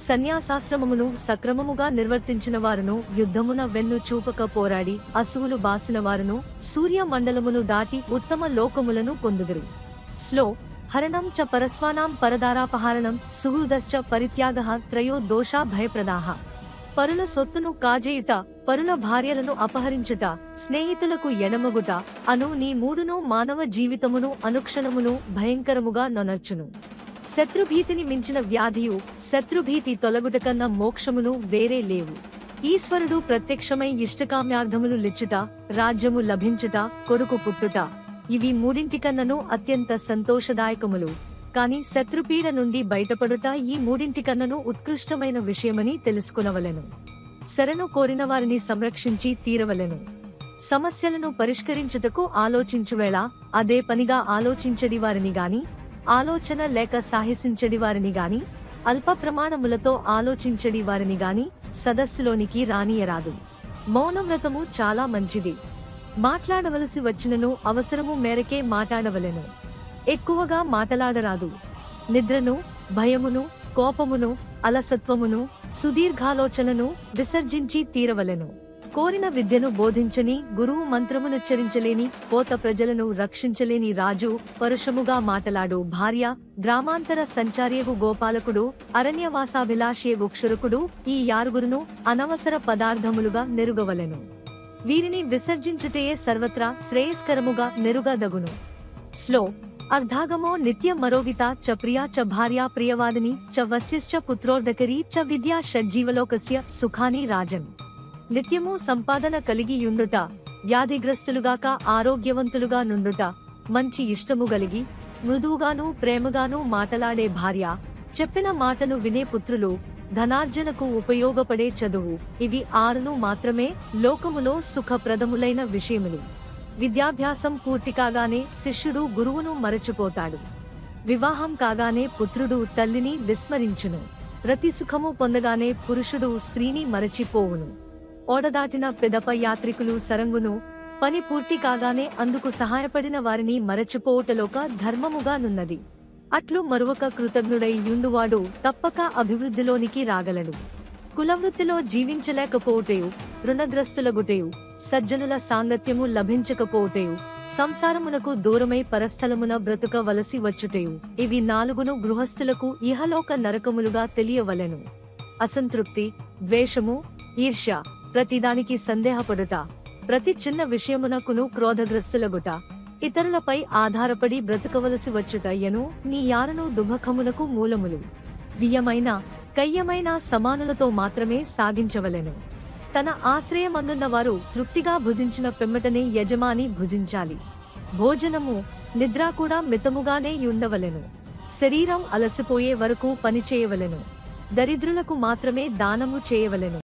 [SPEAKER 2] సన్యాసాశ్రమమును సక్రమముగా నిర్వర్తించిన వారును, యుద్ధమున వెన్ను చూపక పోరాడి అసువులు బాసిన వారును సూర్య మండలమును దాటి ఉత్తమ లోకములను పొందుదురు. స్లో హరణం చ పరస్వానాం పరదారాపహారణం సుహృదశ్చ పరిత్యాగః త్రయో దోషా భయప్రదాః. పరుల సొత్తును కాజేయుట, పరుల భార్యలను అపహరించుట, స్నేహితులకు ఎడమగుట అను నీ 3 మానవ జీవితమును అనుక్షణమును భయంకరముగా నొనర్చును. శత్రుభీతిని మించిన వ్యాధియు, శత్రుభీతి తొలగుటకన్న మోక్షమును వేరే లేవు. ఈశ్వరుడు ప్రత్యక్షమై ఇష్టకామ్యార్థములు లిచ్చుట, రాజ్యము లభించుట, కొడుకు పుట్టుట, ఇవి 3 అత్యంత సంతోషదాయకములు. కాని శత్రుపీడ నుండి బయటపడుట ఈ 3 ఉత్కృష్టమైన విషయమని తెలుసుకునవలెను. శరణు కోరిన వారిని సంరక్షించి తీరవలెను. సమస్యలను పరిష్కరించుటకు ఆలోచించువేళ అదే పనిగా ఆలోచించడి వారిని గాని, ఆలోచన లేక సాహసించడి వారిని గాని, అల్ప ప్రమాణములతో ఆలోచించడి వారిని గాని సదస్సులోనికి రానియరాదు. మౌనవ్రతము చాలా మంచిది. మాట్లాడవలసి వచ్చినను అవసరము మేరకే మాట్లాడవలెను. ఎక్కువగా మాటలాడరాదు. నిద్రను, భయమును, కోపమును, అలసత్వమును, సుదీర్ఘాలోచనను విసర్జించి తీరవలెను. కోరిన విద్యను బోధించని, గురువు మంత్రమునుచ్చరించలేని, పోత ప్రజలను రక్షించలేని రాజు, పరుషముగా మాటలాడు భార్య, గ్రామాంతర సంచారియగు గోపాలకుడు, అరణ్యవాసాభిలాషేగు క్షురకుడు, ఈ 6 అనవసర పదార్థములుగా నెరుగవలెను. వీరిని విసర్జించుటయే సర్వత్రా శ్రేయస్కరముగా నెరుగదగును. స్లో అర్ధాగమో నిత్య మరోగిత చ ప్రియా చ భార్యా ప్రియవాదిని చ వస్యశ్చ పుత్రోర్ధకరీ చ విద్యా షడ్జీవలోకస్య సుఖాని రాజన్. నిత్యము సంపాదన కలిగి యుండుట, వ్యాధిగ్రస్తులుగాక ఆరోగ్యవంతులుగా నుండుట, మంచి ఇష్టము గలిగి మృదువుగాను ప్రేమగాను మాటలాడే భార్య, చెప్పిన మాటను వినే పుత్రులు, ధనార్జనకు ఉపయోగపడే చదువు, ఇవి 6 మాత్రమే లోకములో సుఖప్రదములైన విషయములు. విద్యాభ్యాసం పూర్తి కాగానే శిష్యుడు గురువును మరచిపోతాడు. వివాహం కాగానే పుత్రుడు తల్లిని విస్మరించును. ప్రతి సుఖము పొందగానే పురుషుడు స్త్రీని మరచిపోవును. ఓడదాటిన పెదప యాత్రికులు సరంగును, పని పూర్తి కాగానే అందుకు సహాయపడిన వారిని మరచిపోవుటలోక ధర్మముగానున్నది. అట్లు మరొక కృతజ్ఞుడై యుండువాడు తప్పక అభివృద్ధిలోనికి రాగలడు. కులవృత్తిలో జీవించలేకపోవుటయు, రుణగ్రస్తులగుటయు, సజ్జనుల సాంగత్యము లభించకపోవుటయు, సంసారమునకు దూరమై పరస్థలమున బ్రతుకవలసి వచ్చుటయు, ఇవి 4 గృహస్థులకు ఇహలోక నరకములుగా తెలియవలెను. అసంతృప్తి, ద్వేషము, ఈర్ష్య, ప్రతిదానికి సందేహపడుట, ప్రతి చిన్న విషయమునకును క్రోధగ్రస్తులగుట, ఇతరులపై ఆధారపడి బ్రతుకవలసి వచ్చుటయ్యను నీ 6 దుఃఖమునకు మూలములు. వియమైన కయ్యమైన సమానులతో మాత్రమే సాగించవలెను. తన ఆశ్రయమందున్న వారు తృప్తిగా భుజించిన పిమ్మటనే యజమాని భుజించాలి. భోజనము, నిద్ర కూడా మితముగానే యుండవలెను. శరీరం అలసిపోయే వరకు పనిచేయవలెను. దరిద్రులకు మాత్రమే దానము చేయవలెను.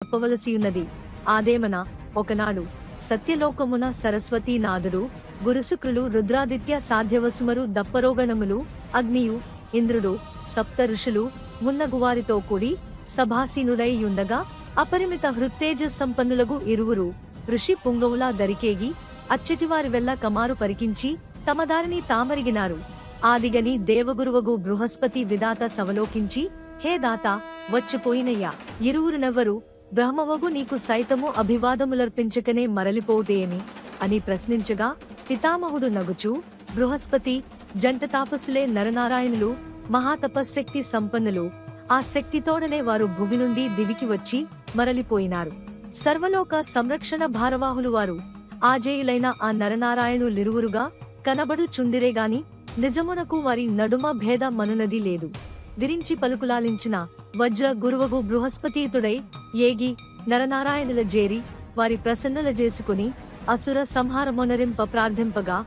[SPEAKER 2] చెప్పవలసియున్నది. ఆదేమన ఒకనాడు సత్యలోకమున సరస్వతీ నాదుడు, గురుశుక్రులు, రుద్రాదిత్య, సాధ్యవసుమరు, దప్పరోగణములు, అగ్నియు, ఇంద్రుడు, సప్త ఋషులు మున్నగువారితో కూడి సభాసీనుడై యుండగా అపరిమిత హృత్తేజ సంపన్నులగు ఇరువురు ఋషి పుంగవులా దరికేగి అచ్చటివారి వెల్ల కమారు పరికించి తమ దారిని తామరిగినారు. ఆదిగని దేవగురువగు బృహస్పతి విధాత సవలోకించి, హే దాత, వచ్చిపోయినయ్యా, ఇరువురునెవ్వరు బ్రహ్మవగు నీకు సైతము అభివాదములర్పించకనే మరలిపోవుటేని అని ప్రశ్నించగా, పితామహుడు నగుచూ, బృహస్పతి, జంట తాపసులే నరనారాయణులు, మహాతపశక్తి సంపన్నులు, ఆ శక్తితోడనే వారు భువి నుండి దివికి వచ్చి మరలిపోయినారు. సర్వలోక సంరక్షణ భారవాహులు వారు ఆజేయులైన ఆ నరనారాయణులిరువురుగా కనబడు చుండిరేగాని నిజమునకు వారి నడుమ భేద మనునది లేదు. విరించి పలుకులాలించిన వజ్ర గురువగు బృహస్పతీతుడై ఏగి నరనారాయణుల జేరి వారి ప్రసన్నుల చేసుకుని అసుర సంహారమొనరింప ప్రార్థింపగా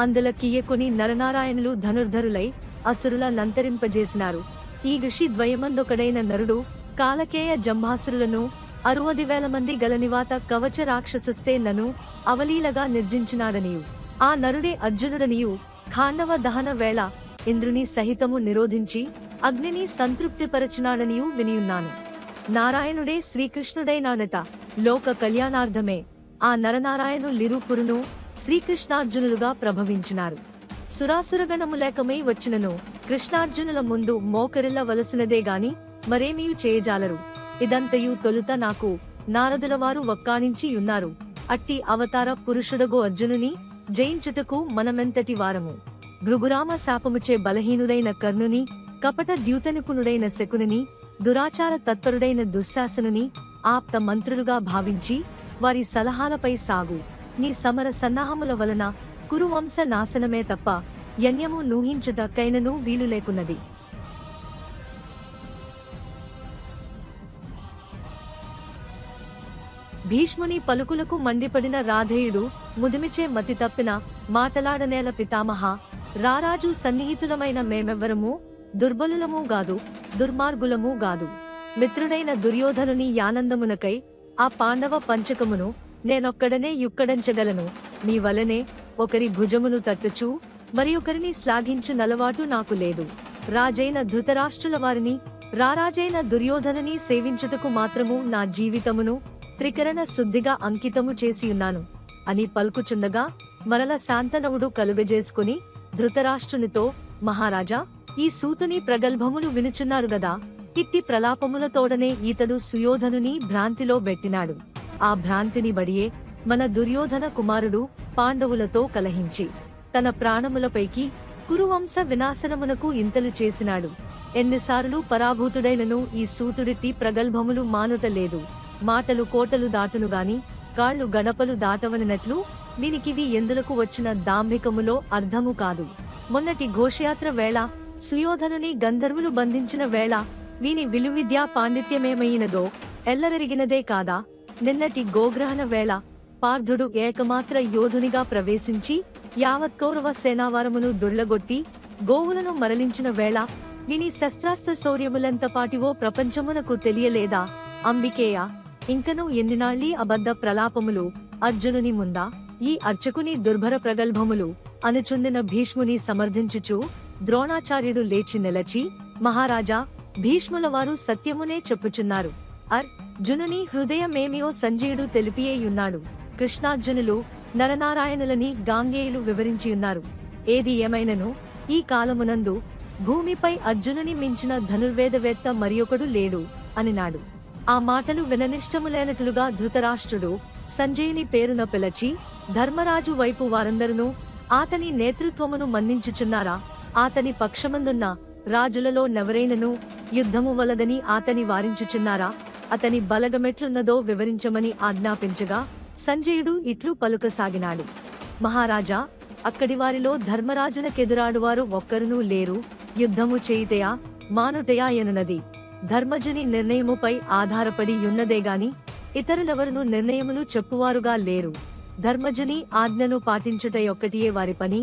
[SPEAKER 2] అందుల కియ్యకొని నరనారాయణులు ధనుర్ధరులై అసురుల నంతరింపజేసినారు. ఈ ఋషి ద్వయమందొకడైన నరుడు కాలకేయ జంభాసురులను 60,000 మంది గలనివాత కవచ రాక్షసస్తే నను అవలీలగా నిర్జించినాడనియు, ఆ నరుడే అర్జునుడనియు ఖాండవ దహన వేళ ఇంద్రుని సహితము నిరోధించి అగ్నిని సంతృప్తిపరచినాడనియు వినియున్నాను. నారాయణుడే శ్రీకృష్ణుడైనాడట. లోక కళ్యాణార్థమే ఆ నరనారాయణులిరువురును శ్రీకృష్ణార్జునులుగా ప్రభవించినారు. సురాసురగణములేకమై వచ్చినను కృష్ణార్జునుల ముందు మోకరిల్ల వలసినదే గాని మరేమీ చేయజాలరు. ఇదంతయు తొలుత నాకు నారదులవారు వక్కాణించి యున్నారు. అట్టి అవతార పురుషుడగో అర్జునుని జయించుటకు మనమెంతటి వారము. భృగురామ శాపముచే బలహీనుడైన కర్ణుని, కపట ద్యూతనిపుణుడైన శకునిని, దురాచార తత్పరుడైన దుశ్శాసనుని ఆప్త మంత్రులుగా భావించి వారి సలహాలపై సాగు. నీ సమర సన్నాహముల వలన కురువంశ నాశనమే తప్ప యన్యము నూహించుట కైనను వీలు లేకున్నది. భీష్ముని పలుకులకు మండిపడిన రాధేయుడు ముదిమిచే మతి తప్పిన మాటలాడనేల పితామహ, రారాజు సన్నిహితులమైన మేమెవ్వరము దుర్బలులము గాదు, దుర్మార్గులము గాదు. మిత్రుడైన దుర్యోధనుని యానందమునకై ఆ పాండవ పంచకమును నేనొక్కడనే యుక్కడంచగలను. నీ వలనే ఒకరి భుజమును తట్టుచూ మరి ఒకరిని శ్లాఘించు నలవాటు నాకు లేదు. రాజైన ధృతరాష్ట్రుల వారిని, రారాజైన దుర్యోధనుని సేవించుటకు మాత్రము నా జీవితమును త్రికరణ శుద్ధిగా అంకితము చేసియున్నాను అని పలుకుచుండగా మరల శాంతనవుడు కలుగజేసుకుని ధృతరాష్ట్రునితో, మహారాజా, ఈ సూతుని ప్రగల్భములు వినుచున్నారు గదా, ఇట్టి ప్రలాపములతోడనే ఈతడు సుయోధనుని భ్రాంతిలో బెట్టినాడు. ఆ భ్రాంతిని బడియే మన దుర్యోధన కుమారుడు పాండవులతో కలహించి తన ప్రాణములపైకి కురువంశ వినాశనమునకు ఇంతలు చేసినాడు. ఎన్నిసార్లు పరాభూతుడైనను ఈ సూతుడిట్టి ప్రగల్భములు మానుటలేదు. మాటలు కోటలు దాటునుగాని కాళ్ళు గడపలు దాటవనట్లు వీనికివి ఎందులకు వచ్చిన దాంభికములో అర్థము కాదు. మొన్నటి ఘోషయాత్ర వేళ సుయోధనుని గంధర్వులు బంధించిన వేళ వీని విలువిద్యా పాండిత్యమేమయినదో ఎల్లరెరిగినదే కాదా. నిన్నటి గోగ్రహణ వేళ పార్థుడు ఏకమాత్ర యోధునిగా ప్రవేశించి యావత్ కౌరవ సేనావారమును దుళ్లగొట్టి గోవులను మరలించిన వేళ విని శస్త్రాస్త్ర శౌర్యములెంతపాటివో ప్రపంచమునకు తెలియలేదా. అంబికేయ, ఇంకను ఎన్నినాళ్ళీ అబద్ధ ప్రలాపములు అర్జునుని ముందా, ఈ అర్చకుని దుర్భర ప్రగల్భములు అనుచుండిన భీష్ముని సమర్థించుచు ద్రోణాచార్యుడు లేచి నిలచి, మహారాజా, భీష్ముల వారు సత్యమునే చెప్పుచున్నారు. అర్జునుని హృదయమేమియో సంజయుడు తెలిపియేయున్నాడు. కృష్ణార్జునులు నరనారాయణులని గాంగేయులు వివరించియున్నారు. ఏది ఏమైనను ఈ కాలమునందు భూమిపై అర్జునుని మించిన ధనుర్వేదవేత్త మరియొకడు లేడు అనినాడు. ఆ మాటలు విననిష్టములేనట్లుగా ధృతరాష్ట్రుడు సంజయుని పేరున పిలచి, ధర్మరాజు వైపు వారందరును ఆతని నేతృత్వమును మన్నించుచున్నారా, ఆతని పక్షమందున్న రాజులలో నెవరైనను యుద్ధము వలదని ఆతని వారించుచున్నారా, అతని బలగమెట్లున్నదో వివరించమని ఆజ్ఞాపించగా సంజయుడు ఇట్లు పలుకసాగినాడు. మహారాజా, అక్కడి వారిలో ధర్మరాజునకెదురాడువారు ఒక్కరునూ లేరు. యుద్ధము చేయుటయా మానుటయా ఎనున్నది ధర్మజుని నిర్ణయముపై ఆధారపడి యున్నదేగాని ఇతరులెవరును నిర్ణయములు చెప్పువారుగా లేరు. ధర్మజుని ఆజ్ఞను పాటించుటయొక్కటియే వారి పని.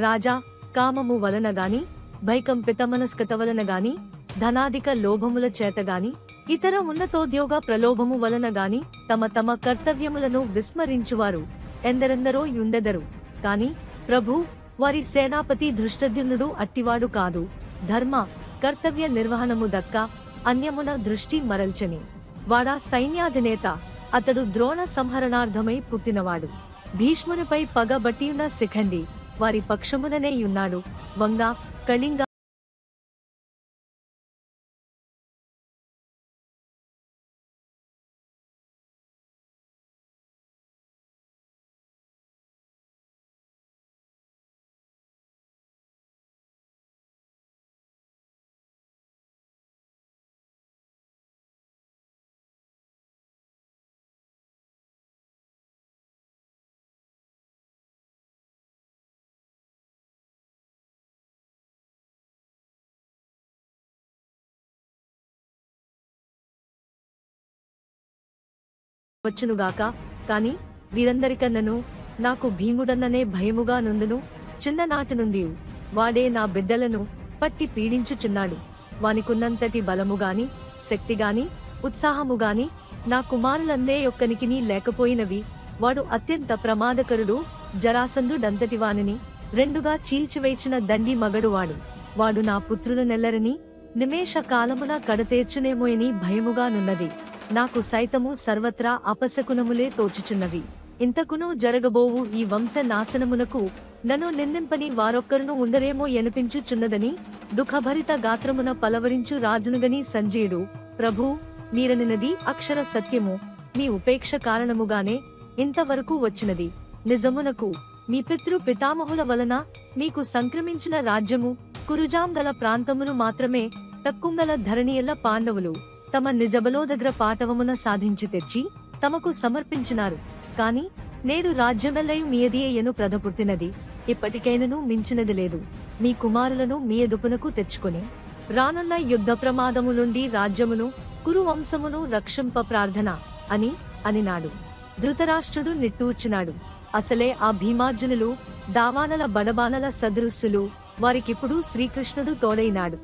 [SPEAKER 2] రాజా, కామము వలనగాని భైకంపితమనస్కత వలనగాని ధనాధిక లోభముల చేతగాని ఇతర ఉన్నతోద్యోగ ప్రలోభము వలన గాని తమ తమ కర్తవ్యములను విస్మరించువారు ఎందరెందరో యుండెదరు. కాని ప్రభు వారి సేనాపతి ధృష్టద్యుమ్నుడు అట్టివాడు కాదు. ధర్మ కర్తవ్య నిర్వహణము దక్క అన్యమున దృష్టి మరల్చని వాడా సైన్యాధినేత. అతడు ద్రోణ సంహరణార్థమై పుట్టినవాడు. భీష్మునిపై పగబట్టియున్న శిఖండి వారి పక్షముననే యున్నాడు. వంగ కళింగ వచ్చునుగాక. కాని వీరందరికన్నను నాకు భీముడన్ననే భయముగా నుండును. చిన్ననాటి నుండి వాడే నా బిడ్డలను పట్టి పీడించుచున్నాడు. వానికున్నంతటి బలముగాని శక్తిగాని ఉత్సాహముగాని నా కుమారులందే ఒక్కనికిని లేకపోయినవి. వాడు అత్యంత ప్రమాదకరుడు. జరాసంధుడంతటి వానిని రెండుగా చీల్చివేచిన దండి మగడువాడు. వాడు నా పుత్రులు నెల్లరని నిమేష కాలమున కడతేర్చునేమోయని భయముగా నున్నది. నాకు సైతము సర్వత్రా అపశకునములే తోచుచున్నవి. ఇంతకును జరగబోవు ఈ వంశ నాశనమునకు నన్ను నిందింపని వారొక్కరును ఉండరేమో ఎనిపించుచున్నదని దుఃఖభరిత గాత్రమున పలవరించు రాజునుగని సంజయుడు ప్రభూ మీరనినది అక్షర సత్యము. మీ ఉపేక్ష కారణముగానే ఇంతవరకు వచ్చినది. నిజమునకు మీ పితృ పితామహుల వలన మీకు సంక్రమించిన రాజ్యము కురుజాంగల ప్రాంతమును మాత్రమే తక్కుంగల ధరణియల్ల పాండవులు తమ నిజబలోదగ్ర పాటవమున సాధించి తెచ్చి తమకు సమర్పించినారు. కాని నేడు రాజ్యమెల్లయు మీయదియేయను ప్రధపుట్టినది. ఇప్పటికైనను మించినది లేదు. మీ కుమారులను మీ ఎదుపునకు తెచ్చుకొని రానున్న యుద్ధ ప్రమాదము నుండి రాజ్యమును కురు వంశమును రక్షింప ప్రార్థన అని అనినాడు. ధృతరాష్ట్రుడు నిట్టూర్చినాడు. అసలే ఆ భీమార్జునులు దావానల బడబానల సదృశ్యులు. వారికిప్పుడు శ్రీకృష్ణుడు తోడైనాడు.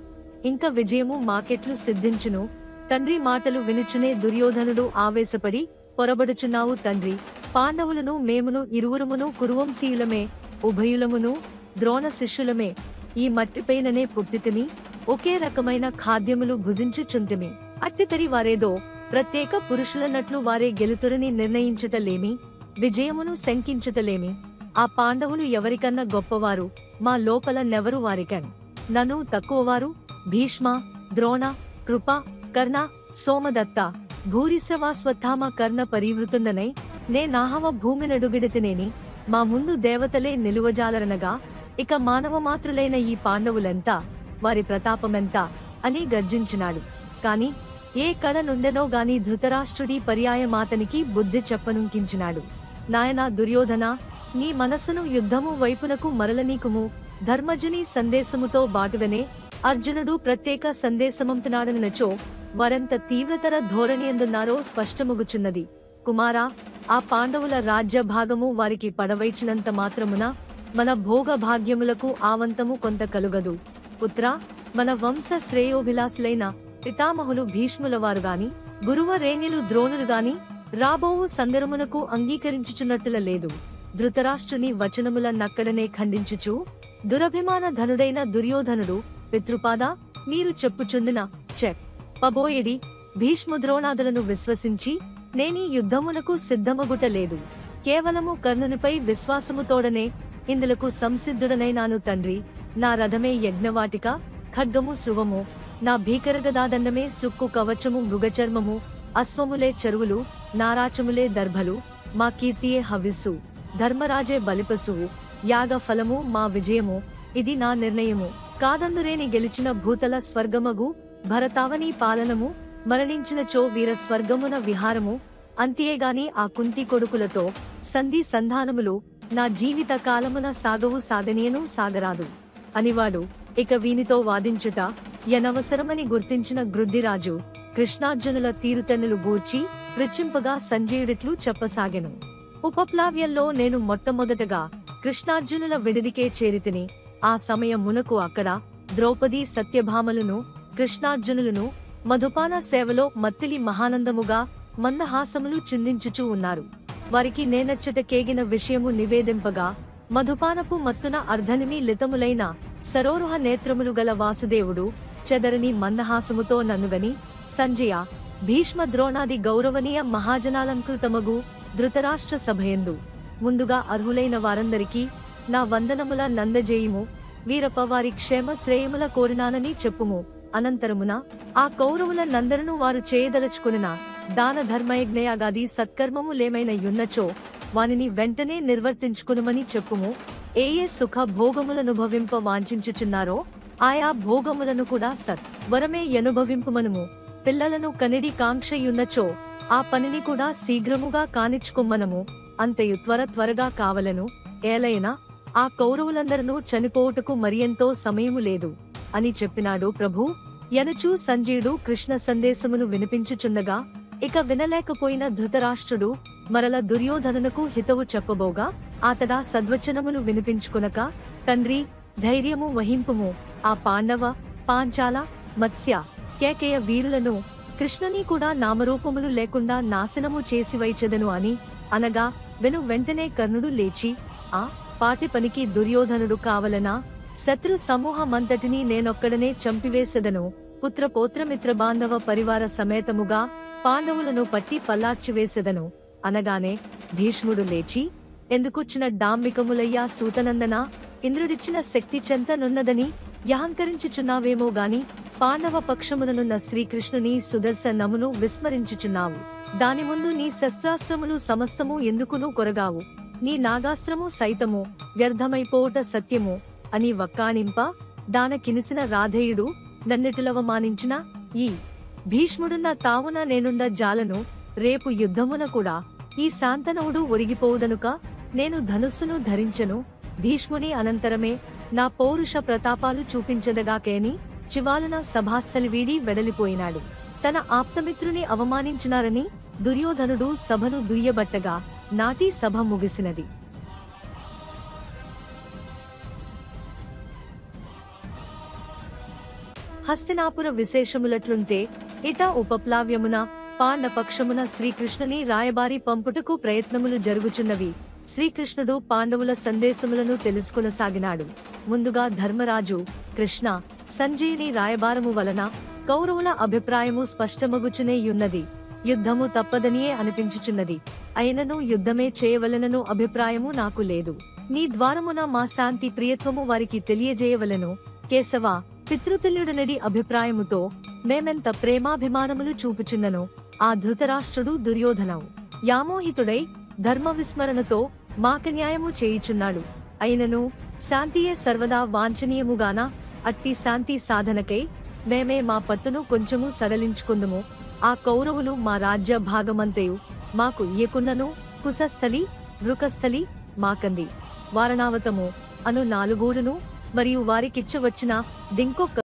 [SPEAKER 2] ఇంక విజయము మాకెట్లు సిద్ధించును. తండ్రి మాటలు వినుచునే దుర్యోధనుడు ఆవేశపడి పొరబడుచున్నావు తండ్రి. పాండవులను మేమును ఇరువురుమును కురువంశీయులమే, ఉభయులమును ద్రోణ శిష్యులమే. ఈ మట్టిపైననే పుట్టితిమి, ఒకే రకమైన ఖాద్యములు భుజించుచుంటిమి. అట్టితరి వారేదో ప్రత్యేక పురుషులన్నట్లు వారే గెలుతురని నిర్ణయించుటలేమి, విజయమును శంకించుటలేమి. ఆ పాండవులు ఎవరికన్నా గొప్పవారు, మా లోపల నెవరు వారికన్ నన్ను తక్కువవారు. భీష్మ, ద్రోణ, కృప, కర్ణ, సోమదత్త, భూరిశ్రవాస్వత్థామ కర్ణ పరివృతుండనై నే నాహవ భూమినడుగిడితినేని మా ముందు దేవతలే నిలువజాలరనగా ఇక మానవ మాత్రులైన ఈ పాండవులెంత, వారి ప్రతాపమెంత అని గర్జించినాడు. కాని ఏ కడ నుండెనో గాని ధృతరాష్ట్రుడి పర్యాయమాతనికి బుద్ధి చెప్పనుంకించినాడు. నాయనా దుర్యోధన, నీ మనస్సును యుద్ధము వైపునకు మరలనీకుము. ధర్మజుని సందేశముతో బాటుగానే అర్జునుడు ప్రత్యేక సందేశమంపినాడనచో వరెంత తీవ్రతర ధోరణి ఎందున్నారో స్పష్టముగుచున్నది. కుమారా, ఆ పాండవుల రాజ్య భాగము వారికి పడవైచినంత మాత్రమున మన భోగ భాగ్యములకు ఆవంతము కొంత కలుగదు. పుత్రా, మన వంశ శ్రేయోభిలాసులైన పితామహులు భీష్ముల వారు గాని గురువరేణ్యులు ద్రోణులు గాని రాబోవు సందర్భమునకు అంగీకరించుచున్నట్టుల లేదు. ధృతరాష్ట్రుని వచనముల నక్కడనే ఖండించుచు దురభిమాన ధనుడైన దుర్యోధనుడు పితృపాద మీరు చెప్పుచుండిన పబోయేడి భీష్ముద్రోణాదులను విశ్వసించి నేనీ యుద్ధమునకు సిద్ధమగుటలేదు. కేవలము కర్ణునిపై విశ్వాసముతోడనే ఇందులకు సంసిద్ధుడనైనాను తండ్రి. నా రథమే యజ్ఞవాటిక, ఖడ్గము శృవము, నా భీకరగదాదండమే సృక్కు కవచము మృగచర్మము, అశ్వములే చెరువులు, నారాచములే దర్భలు, మా కీర్తియే హవిస్సు, ధర్మరాజే బలిపశువు, యాగ ఫలము మా విజయము. ఇది నా నిర్ణయము. కాదందురేని గెలిచిన భూతల స్వర్గమగు భరతావని పాలనము, మరణించినచో వీర స్వర్గమున విహారము. అంతేగాని ఆ కుంతి కొడుకులతో సంధి సంధానములు నా జీవిత కాలమున సాగవు, సాగనీయను, సాగరాదు అనివాడు. ఇక వీనితో వాదించుట ఎనవసరమని గుర్తించిన గ్రుడ్డిరాజు కృష్ణార్జునుల తీరుతెన్నులు గూర్చి పృచ్చింపగా సంజయుడిట్లు చెప్పసాగెను. ఉపప్లావ్యంలో నేను మొట్టమొదటగా కృష్ణార్జునుల విడిదికే చేరితిని. ఆ సమయమునకు అక్కడ ద్రౌపదీ సత్యభామలను, కృష్ణార్జునులను మధుపాన సేవలో మత్తిలి మహానందముగా మందహాసములు చిందించుచూ ఉన్నారు. వారికి నేనచ్చట కేగిన విషయము నివేదింపగా, మధుపానపు మత్తున అర్ధనిమి లితములైన సరోరుహ నేత్రములు గల వాసుదేవుడు చెదరని మందహాసముతో నన్నుగని, సంజయ, భీష్మ ద్రోణాది గౌరవనీయ మహాజనాలంకృతమగు ధృతరాష్ట్ర సభయందు ముందుగా అర్హులైన వారందరికీ నా వందనముల నందజేయుము. వీరప వారి క్షేమ శ్రేయముల కోరినానని చెప్పుము. అనంతరమున ఆ కౌరవుల నందరును వారు చేయదలచుకునిన దాన ధర్మయజ్ఞయాగాది సత్కర్మములేమైన యున్నచో వానిని వెంటనే నిర్వర్తించుకునుమని చెప్పుము. ఏ ఏ సుఖ భోగములనుభవింప వాంఛించుచున్నారో ఆయా భోగములను కూడా వరమే యనుభవింపుమనుము. పిల్లలను కనిడి కాంక్షయున్నచో ఆ పనిని కూడా శీఘ్రముగా కానిచ్చుకొమ్మనము. అంతయు త్వరగా కావలను. ఏలైనా ఆ కౌరవులందరూ చనిపోవుటకు మరియంతో సమయము లేదు అని చెప్పినాడు ప్రభు. యనుచూ సంజయుడు కృష్ణ సందేశమును వినిపించుచుండగా ఇక వినలేకపోయిన ధృతరాష్ట్రుడు మరల దుర్యోధనునకు హితవు చెప్పబోగా, ఆతడా సద్వచనములు వినిపించుకొనక, తండ్రి, ధైర్యము వహింపుము. ఆ పాండవ, పాంచాల, మత్స్య, కేకయ వీరులను కృష్ణుని కూడా నామరూపములు లేకుండా నాశనము చేసి వైచెదను అని అనగా, వెంటనే కర్ణుడు లేచి, ఆ పాటి పనికి దుర్యోధనుడు కావలనా? శత్రు సమూహమంతటినీ నేనొక్కడనే చంపివేసెదను. పుత్ర పౌత్రమిత్ర బాంధవ పరివార సమేతముగా పాండవులను పట్టి పల్లార్చివేసెదను అనగానే భీష్ముడు లేచి, ఎందుకొచ్చిన డాంబికములయ్యా సూతనందనా, ఇంద్రుడిచ్చిన శక్తి చెంతనున్నదని యహంకరించుచున్నావేమో గాని పాండవ పక్షముననున్న శ్రీకృష్ణుని సుదర్శనమును విస్మరించుచున్నావు. దాని ముందు నీ శస్త్రాస్త్రములు సమస్తము ఎందుకును కొరగావు. నీ నాగాస్త్రము సైతము వ్యర్థమైపోవుట సత్యము అని వక్కాణింప, దానకినిసిన రాధేయుడు నన్నిటిలవమానించిన ఈ భీష్ముడున్న తావున నేనుండ జాలను. రేపు యుద్ధమున కూడా ఈ శాంతనవుడు ఒరిగిపోవుదనుక నేను ధనుస్సును ధరించెను. భీష్ముని అనంతరమే నా పౌరుష ప్రతాపాలు చూపించదగాకేని చివాలున సభాస్థలి వీడి వెడలిపోయినాడు. తన ఆప్తమిత్రుని అవమానించినారని దుర్యోధనుడు సభను దుయ్యబట్టగా నాటి సభ ముగిసినది. హస్తినాపుర విశేషములట్లుంటే ఇట ఉపప్లావ్యమున పాండపక్షమున శ్రీకృష్ణుని రాయబారి పంపుటకు ప్రయత్నములు జరుగుచున్నవి. శ్రీకృష్ణుడు పాండవుల సందేశములను తెలుసుకొనసాగినాడు. ముందుగా ధర్మరాజు, కృష్ణ, సంజయుని రాయబారము వలన కౌరవుల అభిప్రాయము స్పష్టమగుచునేయున్నది. యుద్ధము తప్పదనియే అనిపించుచున్నది. అయినను యుద్ధమే చేయవలనను అభిప్రాయము నాకు లేదు. నీ ద్వారమున మా శాంతి ప్రియత్వము వారికి తెలియజేయవలను. కేశవ, పితృతుల్యుడనడి అభిప్రాయముతో మేమెంత ప్రేమాభిమానములు చూపుచున్నను. ఆ ధృతరాష్ట్రుడు దుర్యోధనవు యామోహితుడై ధర్మ విస్మరణతో మాకన్యాయము చేయుచున్నాడు. అయినను శాంతియే సర్వదా వాంఛనీయముగాన అట్టి శాంతి సాధనకై మేమే మా పట్టును కొంచెము సడలించుకుందుము. ఆ కౌరవులు మా రాజ్య భాగమంతయు మాకు ఇయ్యకున్నను కుశస్థలి, వృకస్థలి మాకంది. వారణావతము అను 4 మరియు వారికిచ్చవచ్చిన దింకొక్క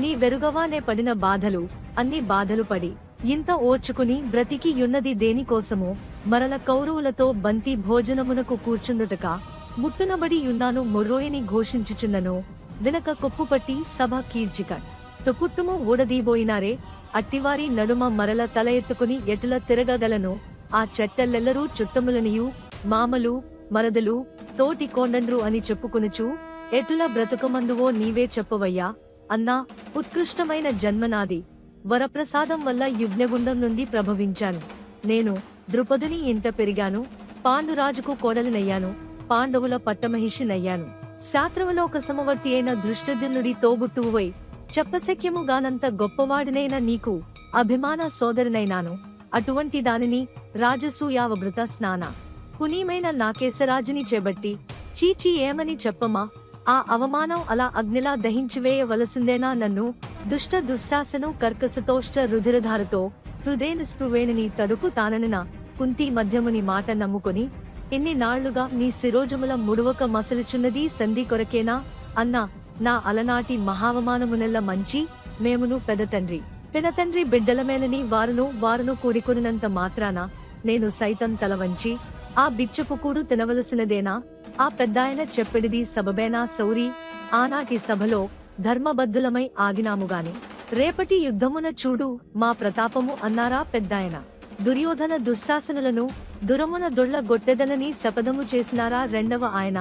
[SPEAKER 2] నీ వెరుగవానే పడిన బాధలు అన్ని బాధలు పడి ఇంత ఓర్చుకుని బ్రతికి యున్నది దేనికోసమో మరల కౌరవులతో బంతి భోజనమునకు కూర్చుండుటక ముట్టునబడి యున్నాను మొర్రోయని ఘోషించుచున్నను వినక కొప్పుపట్టి సభ కీర్చిక టొకుట్టుము ఊడదీబోయినారే అట్టివారి నడుమ మరల తల ఎత్తుకుని ఎటుల తిరగగలను ఆ చెట్టెల్లెల్లరూ చుట్టములనియు మామలు మరదలు తోటి కోండండ్రు అని చెప్పుకునుచు ఎటుల బ్రతుకమందువో నీవే చెప్పవయ్యా అన్నా ఉత్కృష్టమైన జన్మనాది వరప్రసాదం వల్ల యజ్ఞగుండం నుండి ప్రభవించాను నేను ద్రుపదుని ఇంట పెరిగాను పాండురాజుకు కోడలినయ్యాను పాండవుల పట్టమహిషినయ్యాను శాత్రవలోక సమవర్తి అయిన దృష్టద్యుమ్నుడి తోబుట్టువువై చెప్పశక్యముగానంత గొప్పవాడినైన నీకు అభిమాన సోదరినైనాను అటువంటి దానిని రాజసూయావభృత స్నాన పునీమైన నాకేశరాజుని చేబట్టి చీచీ ఏమని చెప్పమా ఆ అవమానం అలా అగ్నిలా దహించివేయవలసిందేనా నన్ను దుష్ట దుశ్శాసను కర్కసతోష్ట రుధిరధారతో హృదయ నిస్పృవేణిని తడుపు తాననిన కుంతి మధ్యముని మాట నమ్ముకొని ఎన్ని నాళ్లుగా నీ శిరోజముల ముడువక మసలుచున్నది సంధి కొరకేనా అన్నా నా అలనాటి మహావమానమునెల్ల మంచి మేమును పెదతండ్రి బిడ్డలమేనని వారును కూడికొనినంత మాత్రాన నేను సైతం తలవంచి ఆ బిచ్చపుకూడు తినవలసినదేనా ఆ పెద్దాయన చెప్పెడిది సబబేనా సౌరి ఆనాటి సభలో ధర్మబద్ధులమై ఆగినాముగాని రేపటి యుద్ధమున చూడు మా ప్రతాపము అన్నారా పెద్దాయన దుర్యోధన దుశ్శాసనులను దురమున దొళ్ల గొట్టెదనని శపథము చేసినారా రెండవ ఆయన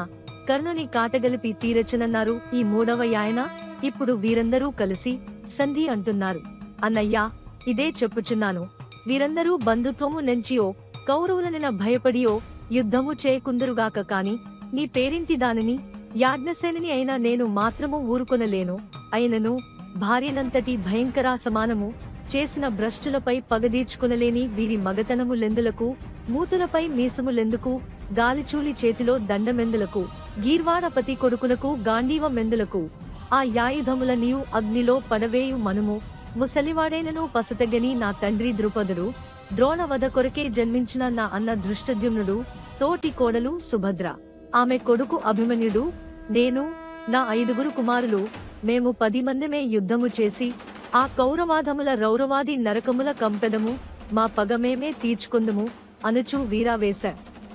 [SPEAKER 2] కర్ణుని కాటగలిపి తీరచనన్నారు ఈ మూడవ ఆయన ఇప్పుడు వీరందరూ కలిసి సంధి అంటున్నారు అన్నయ్యా ఇదే చెప్పుచున్నాను వీరందరూ బంధుత్వము నెంచియో కౌరవులనిన భయపడియో యుద్ధము చేయకుందురుగాక కాని నీ పేరింటి దానిని యాజ్ఞసేనిని అయినా నేను మాత్రము ఊరుకొనలేను అయినను భార్యనంతటి భయంకరా సమానము చేసిన భ్రష్టులపై పగదీర్చుకునలేని వీరి మగతనములెందులకు మూతులపై మీసములెందుకు గాలిచూలి చేతిలో దండమెందులకు గీర్వాణపతి కొడుకునకు గాంధీవమెందులకు ఆ యాయుధముల నీవు అగ్నిలో పడవేయు మనుము ముసలివాడైనను పసతగని నా తండ్రి ద్రుపదుడు ద్రోణవధ కొరకే జన్మించిన నా అన్న దృష్టద్యుమ్నుడు తోటి కోడలు సుభద్ర ఆమె కొడుకు అభిమన్యుడు నేను నా 5 కుమారులు మేము 10 మందిమే యుద్ధము చేసి ఆ కౌరవాధముల రౌరవాది నరకముల కంపెదము మా పగమేమే తీర్చుకుందుము అనుచూ వీరావేశ